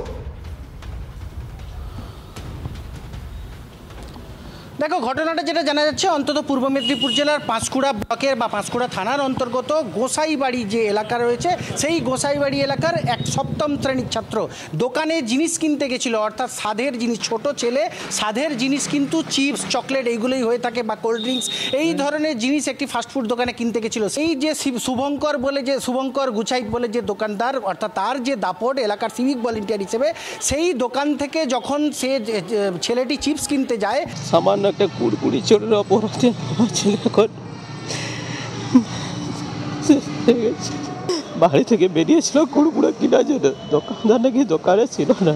দেখো, ঘটনাটা যেটা জানা যাচ্ছে, অন্তত পূর্ব মেদিনীপুর জেলার পাঁশকুড়া ব্লকের বা পাঁশকুড়া থানার অন্তর্গত গোসাইবাড়ি যে এলাকা রয়েছে, সেই গোসাইবাড়ি এলাকার এক সপ্তম শ্রেণীর ছাত্র দোকানে জিনিস কিনতে গেছিল, অর্থাৎ স্বাদের জিনিস। ছোট ছেলে, স্বাদের জিনিস কিন্তু চিপস, চকলেট এইগুলোই হয়ে থাকে, বা কোল্ড ড্রিঙ্কস, এই ধরনের জিনিস একটি ফাস্টফুড দোকানে কিনতে গেছিল। সেই যে শুভঙ্কর গুছাইত বলে যে দোকানদার, অর্থাৎ তার যে দাপট এলাকার সিভিক ভলেন্টিয়ার হিসেবে, সেই দোকান থেকে যখন সে ছেলেটি চিপস কিনতে যায়, সামান্য একটা কুড়কুড়ি চোরের অপরাধে আমার ছেলে এখন বাড়ি থেকে বেরিয়েছিল কুড়কুড়া কেনার জন্য। দোকানদার নাকি দোকানে ছিল না,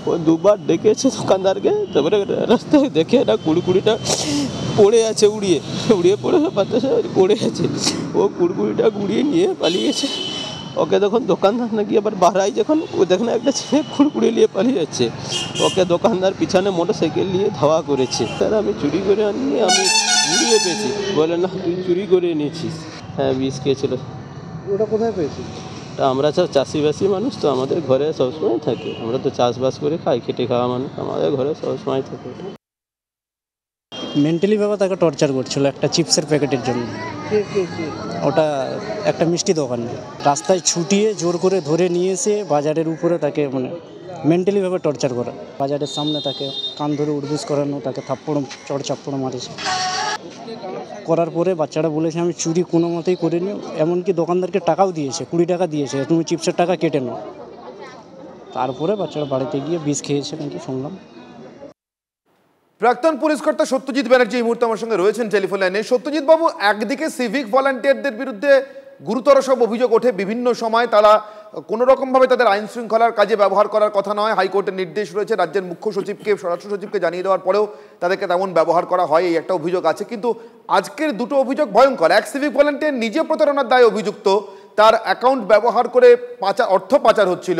ও দুবার ডেকেছে দোকানদারকে, তারপরে রাস্তায় দেখে না কুড়কুড়িটা পড়ে আছে, উড়িয়ে পড়ে বাতাসে পড়ে আছে, ও কুড়কুড়িটা গুড়িয়ে নিয়ে পালিয়ে গেছে। ওকে তখন দোকানদার নাকি আবার বাড়াই, যখন ও দেখে না একটা ছেলে কুড়কুড়ি নিয়ে পালিয়ে যাচ্ছে, ওকে দোকানদার পিছনে মোটরসাইকেল নিয়ে ধাওয়া করেছে। স্যার আমি চুরি করে আনিনি, আমি ঘুরিয়ে পেয়েছি। বলে না তুই চুরি করে নিয়েছিস। হ্যাঁ, বিষ খেয়েছিল। ওটা কোথায় পেয়েছি? আমরা সব চাষিবাসী মানুষ, তো আমাদের ঘরে সবসময় থাকে। আমরা তো চাষবাস করে খাই, খেটে খাওয়া মানুষ, আমাদের ঘরে সবসময় থাকে। মেন্টালি বাবা তাকে টর্চার করছিল একটা চিপসের প্যাকেটের জন্য। ওটা একটা মিষ্টি দোকান, রাস্তায় ছুটিয়ে জোর করে ধরে নিয়ে এসে বাজারের উপরে তাকে মেন্টালিভাবে টর্চার করা। বাজারের সামনে তাকে কান ধরে উঠবুস করানো, তাকে চড় চাপ্পড় মারেছে। করার পরে বাচ্চাটা বলেছে আমি চুরি কোনো মতেই করিনি, এমনকি দোকানদারকে টাকাও দিয়েছে, 20 টাকা দিয়েছে, তুমি চিপসের টাকা কেটে নাও। তারপরে বাচ্চাটা বাড়িতে গিয়ে বিষ খেয়েছে নাকি শুনলাম। প্রাক্তন পুলিশ কর্তা সত্যজিৎ ব্যানার্জি এই মুহূর্তে আমার সঙ্গে রয়েছেন টেলিফোন লাইনে। সত্যজিৎ বাবু, একদিকে সিভিক ভলান্টিয়ারদের বিরুদ্ধে গুরুতর সব অভিযোগ ওঠে, বিভিন্ন সময় তারা কোনো রকমভাবে তাদের আইন শৃঙ্খলার কাজে ব্যবহার করার কথা নয়, হাইকোর্টের নির্দেশ রয়েছে, রাজ্যের মুখ্য সচিবকে, স্বরাষ্ট্র সচিবকে জানিয়ে দেওয়ার পরেও তাদেরকে তেমন ব্যবহার করা হয়, এই একটা অভিযোগ আছে। কিন্তু আজকের দুটো অভিযোগ ভয়ঙ্কর। এক সিভিক ভলান্টিয়ার নিজে প্রতারণার দায়ে অভিযুক্ত, তার অ্যাকাউন্ট ব্যবহার করে অর্থ পাচার হচ্ছিল।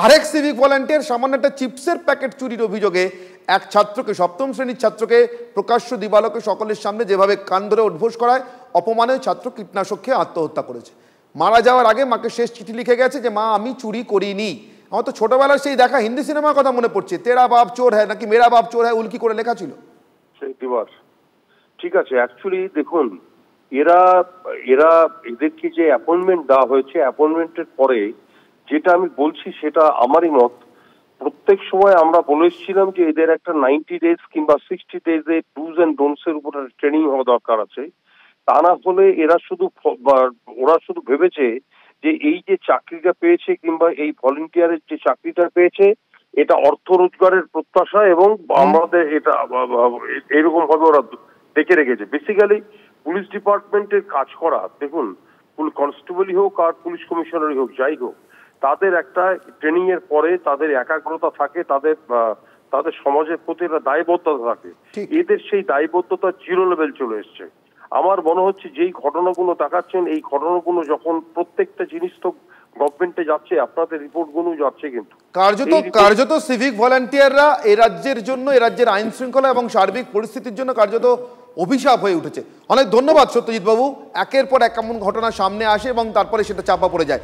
আরেক সিভিক ভলান্টিয়ার সামান্য একটা চিপসের প্যাকেট চুরির অভিযোগে এক ছাত্রকে, সপ্তম শ্রেণীর ছাত্রকে প্রকাশ্য দিবালোকে সকলের সামনে যেভাবে কান ধরে উদ্ঘোষ করায়, অপমানে ছাত্র কীটনাশক খেয়ে আত্মহত্যা করেছে। মারা যাওয়ার আগে মাকে শেষ চিঠি লিখে গেছে যে মা আমি চুরি করিনি। আমার তো ছোটবেলার সেই দেখা হিন্দি সিনেমার কথা মনে পড়ছে, তেরা বাপ চোর হ্যায় নাকি মেরা বাপ চোর হ্যায়, উল্কি করে লেখা ছিল। ঠিক আছে, অ্যাকচুয়ালি দেখুন, এদেরকে যে অ্যাপয়েন্টমেন্ট দেওয়া হয়েছে, অ্যাপয়েন্টমেন্টের পরে যেটা আমি বলছি সেটা আমারই মত। প্রত্যেক সময় আমরা বলে এসেছিলাম যে এদের একটা 90 ডেজ কিংবা 60 ডেজে ডুজ অ্যান্ড ডোন্টস এর উপর ট্রেনিং হওয়া দরকার আছে। তা না হলে ওরা শুধু ভেবেছে যে এই যে চাকরিটা পেয়েছে কিংবা এই ভলেন্টিয়ারের যে চাকরিটা পেয়েছে এটা অর্থ রোজগারের প্রত্যাশা, এবং আমাদের এটা এরকম ভাবে ওরা দেখে রেখেছে। বেসিক্যালি পুলিশ ডিপার্টমেন্টের কাজ করা, দেখুন কনস্টেবলই হোক আর পুলিশ কমিশনারই হোক, যাই হোক, তাদের একটা ট্রেনিং এর পরে তাদের একাগ্রতা থাকে, তাদের সমাজের প্রতি একটা দায়বদ্ধতা থাকে। এদের সেই দায়বদ্ধতা 0 লেভেল চলে এসছে। আমার মনে হচ্ছে যেই ঘটনাগুলো দেখাচ্ছেন, এই ঘটনাগুলো যখন প্রত্যেকটা জিনিস তো গভর্নমেন্টে যাচ্ছে, আপনাদের রিপোর্টগুলো যাচ্ছে, কিন্তু কার্যত সিভিক ভলান্টিয়াররা এই রাজ্যের জন্য, এই রাজ্যের আইন শৃঙ্খলা এবং সার্বিক পরিস্থিতির জন্য কার্যত অভিশাপ হয়ে উঠেছে। অনেক ধন্যবাদ সত্যজিৎ বাবু। একের পর এক এমন ঘটনা সামনে আসে এবং তারপরে সেটা চাপা পড়ে যায়।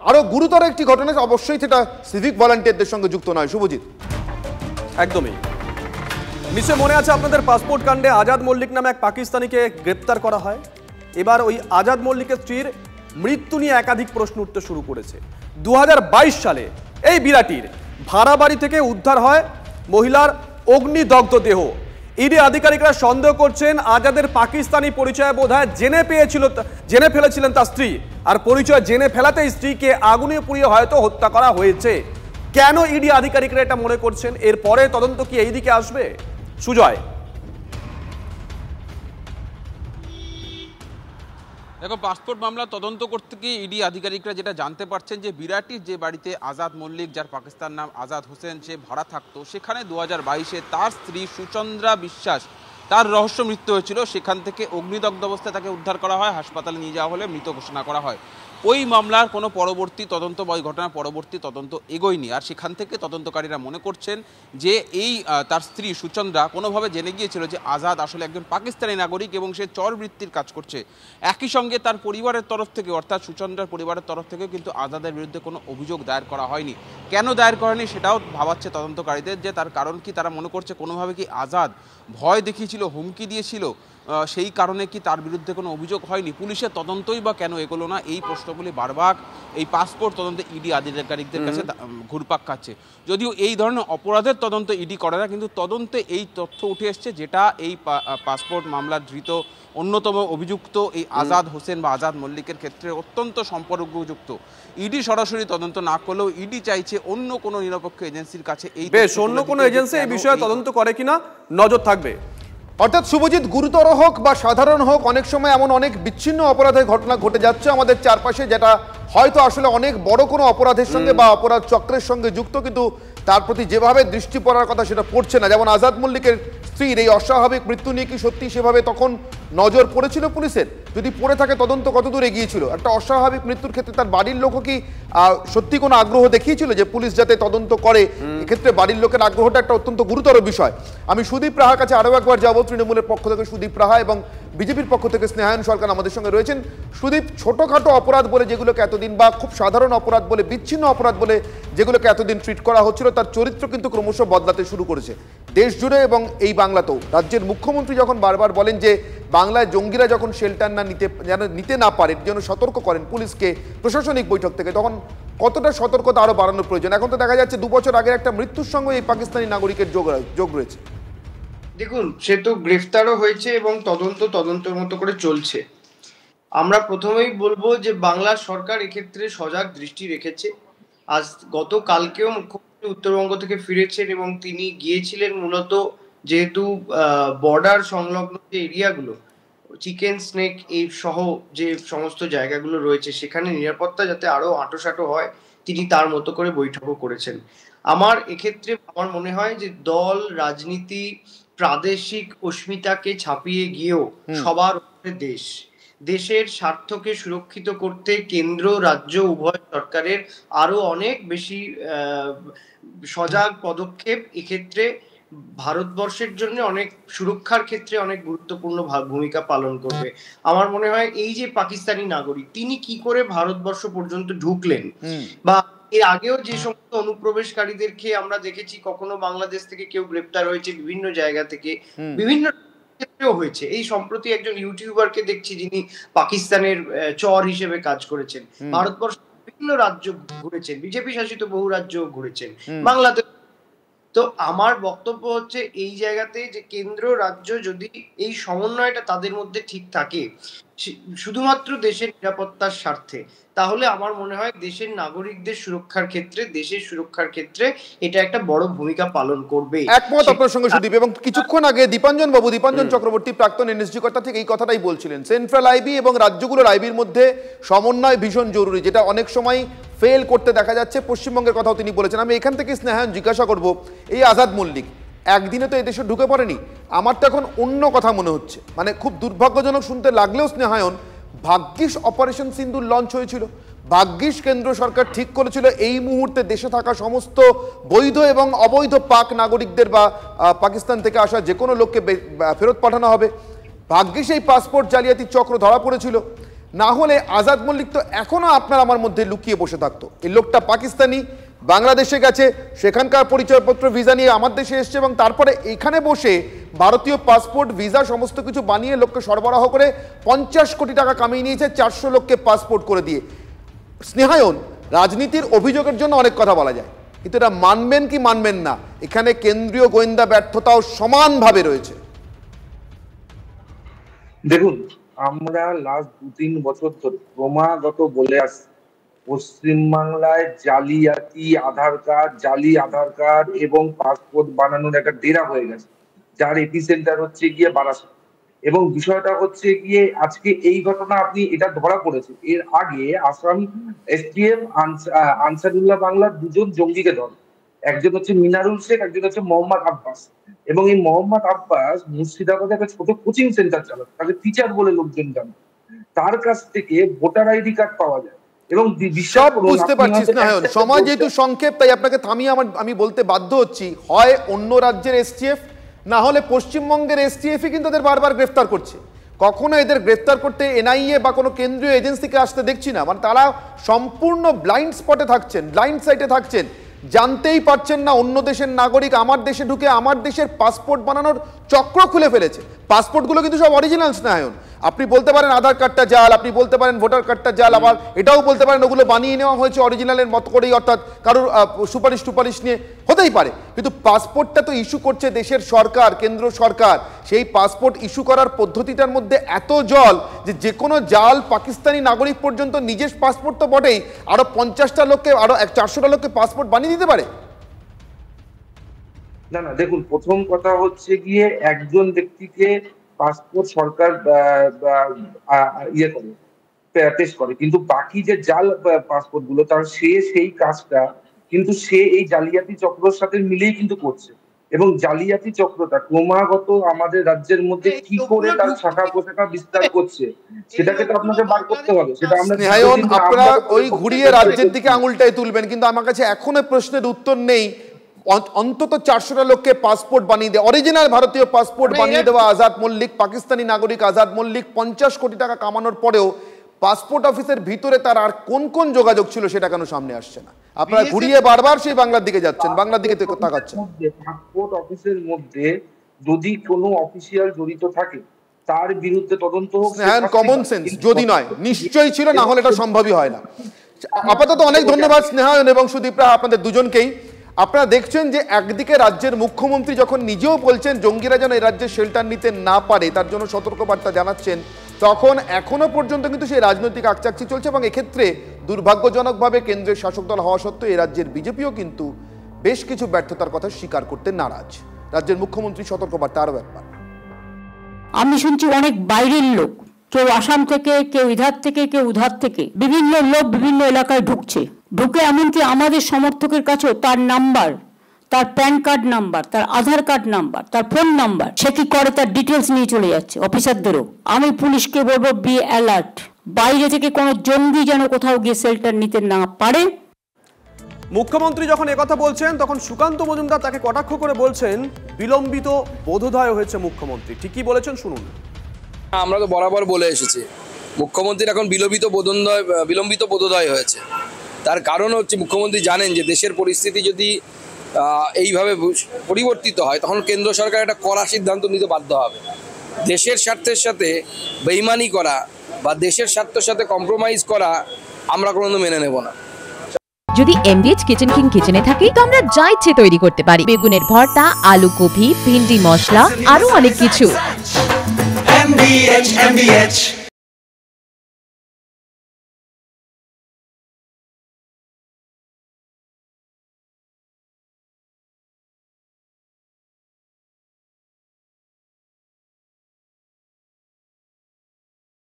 আরো গুরুতর একটি ঘটনা, অবশ্যই সেটা সিভিক ভলান্টিয়ারদের সঙ্গে যুক্ত নয়। শুভজিৎ, একদমই নিশ্চয় মনে আছে আপনাদের, পাসপোর্ট কাণ্ডে আজাদ মল্লিক নামে এক পাকিস্তানিকে গ্রেপ্তার করা হয়। এবার ওই আজাদ মল্লিকের স্ত্রীর মৃত্যু নিয়ে একাধিক প্রশ্ন উঠতে শুরু করেছে। 2022 সালে এই বিরাটির ভাড়া বাড়ি থেকে উদ্ধার হয় মহিলার অগ্নিদগ্ধ দেহ। ইডি আধিকারিকরা সন্দেহ করছেন আজাদের পাকিস্তানি পরিচয় বোধহয় জেনে ফেলেছিলেন তার স্ত্রী, আর পরিচয় জেনে ফেলাতে স্ত্রীকে আগুনে পুড়িয়ে হয়তো হত্যা করা হয়েছে। কেন ইডি আধিকারিকরা এটা মনে করছেন? এরপরে তদন্ত কি এই দিকে আসবে? সুজয়, দেখো, পাসপোর্ট মামলা তদন্ত করতে গিয়ে ইডি আধিকারিকরা যেটা জানতে পারছেন যে বিরাটির যে বাড়িতে আজাদ মল্লিক, যার পাকিস্তান নাম আজাদ হোসেন, সে ভাড়া থাকতো, সেখানে 2022-এ তার স্ত্রী সুচন্দ্রা বিশ্বাস তার রহস্য মৃত্যু হয়েছিল, সেখান থেকে অগ্নিদগ্ধ অবস্থায় তাকে উদ্ধার করা হয়, হাসপাতালে নিয়ে যাওয়া হলে মৃত ঘোষণা করা হয়। ওই মামলার কোনো পরবর্তী তদন্ত বা ওই ঘটনার পরবর্তী তদন্ত এগোয়নি। আর সেখান থেকে তদন্তকারীরা মনে করছেন যে এই তার স্ত্রী সুচন্দ্রা কোনোভাবে জেনে গিয়েছিল যে আজাদ আসলে একজন পাকিস্তানি নাগরিক এবং সে চরবৃত্তির কাজ করছে। একই সঙ্গে তার পরিবারের তরফ থেকে, অর্থাৎ সুচন্দ্রার পরিবারের তরফ থেকেও কিন্তু আজাদের বিরুদ্ধে কোনো অভিযোগ দায়ের করা হয়নি। কেন দায়ের করেনি সেটাও ভাবাচ্ছে তদন্তকারীদের, যে তার কারণ কি তারা মনে করছে কোনোভাবে কি আজাদ ভয় দেখিয়েছিল, হুমকি দিয়েছিল, সেই কারণে কি তার বিরুদ্ধে কোনো অভিযোগ হয়নি। পুলিশের তদন্তই বা কেন এগোলো না, এই প্রশ্নগুলি বারবার এই পাসপোর্ট তদন্তে ইডি আধিকারিকদের কাছে ঘুরপাক খাচ্ছে। যদিও এই ধরনের অপরাধের তদন্ত ইডি করে না, কিন্তু তদন্তে এই তথ্য উঠে এসছে যেটা এই পাসপোর্ট মামলার ধৃত অন্যতম অভিযুক্ত এই আজাদ হোসেন বা আজাদ মল্লিকের ক্ষেত্রে অত্যন্ত সম্পর্কযুক্ত। ইডি সরাসরি তদন্ত না করলেও ইডি চাইছে অন্য কোনো নিরপেক্ষ এজেন্সির কাছে এই বেশ অন্য কোনো এজেন্সি এই বিষয়ে তদন্ত করে কিনা নজর থাকবে। অর্থাৎ শুভজিৎ, গুরুতর হোক বা সাধারণ হোক, অনেক সময় এমন অনেক বিচ্ছিন্ন অপরাধের ঘটনা ঘটে যাচ্ছে আমাদের চারপাশে, যেটা হয়তো আসলে অনেক বড় কোনো অপরাধের সঙ্গে বা অপরাধ চক্রের সঙ্গে যুক্ত, কিন্তু তার প্রতি যেভাবে দৃষ্টি পড়ার কথা সেটা পড়ছে না। যেমন আজাদ মল্লিকের স্ত্রীর এই অস্বাভাবিক মৃত্যু নিয়ে কি সত্যি সেভাবে তখন নজর পড়েছিল পুলিশের? যদি পড়ে থাকে তদন্ত কতদূর এগিয়েছিল? একটা অস্বাভাবিক মৃত্যুর ক্ষেত্রে তার বাড়ির লোকও কি সত্যি কোনো আগ্রহ দেখিয়েছিল যে পুলিশ যাতে তদন্ত করে? এক্ষেত্রে বাড়ির লোকের আগ্রহটা একটা অত্যন্ত গুরুতর বিষয়। আমি সুদীপ রাহার কাছে আরও একবার যাবো। তৃণমূলের পক্ষ থেকে সুদীপ রাহা এবং বিজেপির পক্ষ থেকে স্নেহায়ন সরকার আমাদের সঙ্গে রয়েছেন। সুদীপ, ছোটোখাটো অপরাধ বলে যেগুলোকে এতদিন, বা খুব সাধারণ অপরাধ বলে, বিচ্ছিন্ন অপরাধ বলে যেগুলোকে এতদিন ট্রিট করা হচ্ছিল, তার চরিত্র কিন্তু ক্রমশ বদলাতে শুরু করেছে দেশ জুড়ে এবং এই বাংলাতেও। রাজ্যের মুখ্যমন্ত্রী যখন বারবার বলেন যে বাংলায় জঙ্গিরা যখন শেল্টার না নিতে না পারে, যেন সতর্ক করেন পুলিশকে প্রশাসনিক বৈঠক থেকে, তখন কতটা সতর্কতা আরও বাড়ানোর প্রয়োজন? এখন তো দেখা যাচ্ছে 2 বছর আগের একটা মৃত্যুর সঙ্গে এই পাকিস্তানি নাগরিকের যোগ রয়েছে। দেখুন, সে তো গ্রেফতারও হয়েছে এবং তদন্তের মতো করে চলছে। আমরা প্রথমেই বলবো যে বাংলা সরকার এক্ষেত্রে সজাগ দৃষ্টি রেখেছে। আজ গতকালকেও মুখ্যমন্ত্রী উত্তরবঙ্গ থেকে ফিরেছেন এবং তিনি গিয়েছিলেন মূলত, যেহেতু বর্ডার সংলগ্ন যে এরিয়াগুলো, চিকেন স্নেক এই সহ যে সমস্ত জায়গাগুলো রয়েছে, সেখানে নিরাপত্তা যাতে আরো আঁটোসাঁটো হয়, তিনি তার মতো করে বৈঠকও করেছেন। আমার এক্ষেত্রে আমার মনে হয় যে দল, রাজনীতি, প্রাদেশিক অস্মিতাকে ছাপিয়ে গিয়েও সবার উপরে দেশের স্বার্থকে সুরক্ষিত করতে কেন্দ্র রাজ্য উভয় সরকারের আরো অনেক বেশি সজাগ পদক্ষেপ এক্ষেত্রে ভারতবর্ষের জন্য অনেক সুরক্ষার ক্ষেত্রে অনেক গুরুত্বপূর্ণ ভূমিকা পালন করবে। আমার মনে হয় এই যে পাকিস্তানি নাগরিক, তিনি কি করে ভারতবর্ষ পর্যন্ত ঢুকলেন, বা এর আগেও যে সমস্ত অনুপ্রবেশকারীদেরকে আমরা দেখেছি, কখনো বাংলাদেশ থেকে কেউ গ্রেপ্তার হয়েছে, বিভিন্ন জায়গা থেকে বিভিন্ন ক্ষেত্রেও হয়েছে। এই সম্প্রতি একজন ইউটিউবারকে দেখছি যিনি পাকিস্তানের চর হিসেবে কাজ করেছেন, ভারতবর্ষ বিভিন্ন রাজ্য ঘুরেছেন, বিজেপি শাসিত বহু রাজ্য ঘুরেছেন, বাংলাদেশ। তো আমার বক্তব্য হচ্ছে এই জায়গাতে যে কেন্দ্র রাজ্য যদি এই সমন্বয়টা তাদের মধ্যে ঠিক থাকে শুধুমাত্র দেশের নিরাপত্তার স্বার্থে, তাহলে আমার মনে হয় দেশের নাগরিকদের সুরক্ষার ক্ষেত্রে, দেশের সুরক্ষার ক্ষেত্রে এটা একটা বড় ভূমিকা পালন করবে। একমত আপনার সঙ্গে সুদীপ। এবং কিছুক্ষণ আগে দীপাঞ্জন চক্রবর্তী, প্রাক্তন এনএসজি কর্তা, থেকে এই কথাটাই বলছিলেন, সেন্ট্রাল আইবি এবং রাজ্যগুলোর আইবির মধ্যে সমন্বয় ভীষণ জরুরি, যেটা অনেক সময় ফেল করতে দেখা যাচ্ছে। পশ্চিমবঙ্গের কথাও তিনি বলেছেন। আমি এখান থেকে স্নেহায়ন জিজ্ঞাসা করব, এই আজাদ মল্লিক একদিনে তো এদেশে ঢুকে পড়েনি, আমার তো এখন অন্য কথা মনে হচ্ছে। মানে খুব দুর্ভাগ্যজনক শুনতে লাগলেও স্নেহায়ন, ভাগ্যিস অপারেশন সিন্দুর লঞ্চ হয়েছিল, ভাগ্যিস কেন্দ্র সরকার ঠিক করেছিল এই মুহূর্তে দেশে থাকা সমস্ত বৈধ এবং অবৈধ পাক নাগরিকদের বা পাকিস্তান থেকে আসা যে কোনো লোককে ফেরত পাঠানো হবে। ভাগ্যিস এই পাসপোর্ট জালিয়াতির চক্র ধরা পড়েছিল, না হলে আজাদ মল্লিক তো এখনো আপনার আমার মধ্যে লুকিয়ে বসে থাকতো। এই লোকটা পাকিস্তানি, বাংলাদেশে গেছে, সেখানকার পরিচয়পত্র ভিসা নিয়ে আমার দেশে এসছে, এবং তারপরে এখানে বসে ভারতীয় পাসপোর্ট, ভিসা সমস্ত কিছু বানিয়ে লোককে সরবরাহ করে 50 কোটি টাকা কামিয়ে নিয়েছে 400 লোককে পাসপোর্ট করে দিয়ে। স্নেহায়ন, রাজনীতির অভিযোগের জন্য অনেক কথা বলা যায়, কিন্তু এটা মানবেন কি মানবেন না, এখানে কেন্দ্রীয় গোয়েন্দা ব্যর্থতাও সমানভাবে রয়েছে। দেখুন, আমরা লাস্ট 2-3 বছর ধরে ক্রমাগত বলে আসছি পশ্চিমবাংলায় জালি আধার কার্ড এবং পাসপোর্ট বানানোর একটা ডেরা হয়ে গেছে, যার এপিসেন্টার হচ্ছে গিয়ে বারাসাত। এবং বিষয়টা হচ্ছে গিয়ে আজকে এই ঘটনা আপনি এটা ধরা পড়েছে, এর আগে আসাম এসটিএফ আনসারুল্লাহ বাংলার 2জন জঙ্গিকে ধরে একজন হচ্ছে মিনারুল শেখ, একজন হচ্ছে মোহাম্মদ আব্বাস। এবং এই মোহাম্মদ আব্বাস মুর্শিদাবাদে একটা ছোট কোচিং সেন্টার চালাতো, তাকে টিচার বলে লোকজন জানে। তার কাছ থেকে ভোটার আইডি কার্ড পাওয়া যায়। এবং সব বুঝতে পারছিস না, সময় যেহেতু সংক্ষেপ তাই আপনাকে থামিয়ে আমি বলতে বাধ্য হচ্ছি, হয় অন্য রাজ্যের এসটিএফ না হলে পশ্চিমবঙ্গের এসটিএফই কিন্তু তাদের বারবার গ্রেফতার করছে। কখনো এদের গ্রেফতার করতে এনআইএ বা কোনো কেন্দ্রীয় এজেন্সিকে আসতে দেখছি না। মানে তারা সম্পূর্ণ ব্লাইন্ড স্পটে থাকছেন, ব্লাইন্ড সাইটে থাকছেন, জানতেই পারছেন না অন্য দেশের নাগরিক আমার দেশে ঢুকে আমার দেশের পাসপোর্ট বানানোর চক্র খুলে ফেলেছে। পাসপোর্টগুলো কিন্তু সব অরিজিনালস না। আপনি বলতে পারেন আধার কার্ডটা জাল, আপনি বলতে পারেন ভোটার কার্ডটা জাল, আবার এটাও বলতে পারেন ওগুলো বানিয়ে নেওয়া হয়েছে অরিজিনালের মতো করেই, অর্থাৎ কারোর সুপারিশ নিয়ে হতেই পারে। কিন্তু পাসপোর্টটা তো ইস্যু করছে দেশের সরকার, কেন্দ্র সরকার। সেই পাসপোর্ট ইস্যু করার পদ্ধতিটার মধ্যে এত জল যে কোনো জাল পাকিস্তানি নাগরিক পর্যন্ত নিজের পাসপোর্ট তো বটেই, আরো 50টা লোককে, আরো 400টা লোককে পাসপোর্ট বানিয়ে দিতে পারে। না না, দেখুন, প্রথম কথা হচ্ছে গিয়ে একজন ব্যক্তিকে পাসপোর্ট সরকার ইয়ে করে, পেশ করে, কিন্তু বাকি যে জাল পাসপোর্ট গুলো তার সেই কাজটা কিন্তু সে এই জালিয়াতি চক্রের সাথে মিলেই কিন্তু করছে। এবং জালিয়াতি চক্রটা ক্রমাগত আমাদের রাজ্যের মধ্যে কি করে তার শাখা পোশাখা বিস্তার করছে সেটাকে তো আপনাকে বার করতে হবে। সেটা আমরা আপনারা ওই ঘুরিয়ে রাজ্যের দিকে আঙুলটাই তুলবেন, কিন্তু আমার কাছে এখনো প্রশ্নের উত্তর নেই। অন্তত 400টা লোককে পাসপোর্ট বানিয়ে দেওয়া, অরিজিনাল ভারতীয় পাসপোর্ট বানিয়ে দেওয়া আজাদ মল্লিক, পাকিস্তানি নাগরিক আজাদ মল্লিক 50 কোটি টাকা কামানোর পরেও পাসপোর্ট অফিসের ভিতরে তার আর কোন কোন যোগাযোগ ছিল সেটা কেন সামনে আসছে না? আপনারা ঘুরিয়ে বারবার সেই বাংলার দিকে যাচ্ছেন, বাংলার দিকে তাকাচ্ছেন। পাসপোর্ট অফিসের মধ্যে যদি কোনো অফিসিয়াল জড়িত থাকে তার বিরুদ্ধে তদন্ত হোক। কমন সেন্স যদি নয়, নিশ্চয়ই ছিল, না হলে এটা সম্ভবই হয় না। আপাতত অনেক ধন্যবাদ স্নেহায়ন এবং সুদীপরা, আপনাদের দুজনকেই। আপনারা দেখছেন যে একদিকে রাজ্যের মুখ্যমন্ত্রী যখন নিজেও বলছেন জঙ্গিরা যেন এই রাজ্যে শেল্টার নিতে না পারে, তার জন্য সতর্কবার্তা জানাচ্ছেন, তখন এখনো পর্যন্ত কিন্তু সেই রাজনৈতিক আকচাকচি চলছে। এবং এক্ষেত্রে দুর্ভাগ্যজনকভাবে কেন্দ্রের শাসক দল হওয়া সত্ত্বেও এই রাজ্যের বিজেপিও কিন্তু বেশ কিছু ব্যর্থতার কথা স্বীকার করতে নারাজ। রাজ্যের মুখ্যমন্ত্রী সতর্কবার্তা আরও একবার। আমি শুনছি অনেক বাইরের লোক, কেউ আসাম থেকে, কেউ ইধার থেকে, কেউ উধার থেকে, বিভিন্ন লোক বিভিন্ন এলাকায় ঢুকে এমনকি আমাদের সমর্থকের কাছেও তার নাম্বার, তার প্যান কার্ড নাম্বার, তার আধার কার্ড নাম্বার, তার ফোন নাম্বার, সে কি করে তার ডিটেলস নিয়ে চলে যাচ্ছে অফিসারদেরও। আমি পুলিশকে বলবো বি অ্যালার্ট, বাইরে থেকে কোনো জঙ্গি যেন কোথাও গিয়ে শেল্টার নিতে না পারে। মুখ্যমন্ত্রী যখন একথা বলছেন তখন সুকান্ত মজুমদার তাকে কটাক্ষ করে বলছেন বিলম্বিত বোধোদয় হয়েছে মুখ্যমন্ত্রী। ঠিকই বলেছেন, শুনুন। আমরা তো বরাবর বলে এসেছি মুখ্যমন্ত্রীর এখন বিলম্বিত বোধোদয় হয়েছে। তার কারণ হচ্ছে মুখ্যমন্ত্রী জানেন যে দেশের পরিস্থিতি যদি এইভাবে পরিবর্তিত হয় তখন কেন্দ্র সরকার একটা কড়া সিদ্ধান্ত নিতে বাধ্য হবে। দেশের স্বার্থের সাথে বেইমানি করা বা দেশের স্বার্থের সাথে কম্প্রোমাইজ করা আমরা কোনোদিন মেনে নেব না। যদি এমবিএচ কিচেন কিং কিচেনে থাকি তো আমরা যা ইচ্ছে তৈরি করতে পারি। বেগুনের ভর্তা, আলু কপি, ভিন্ডি মশলা, আরো অনেক কিছু।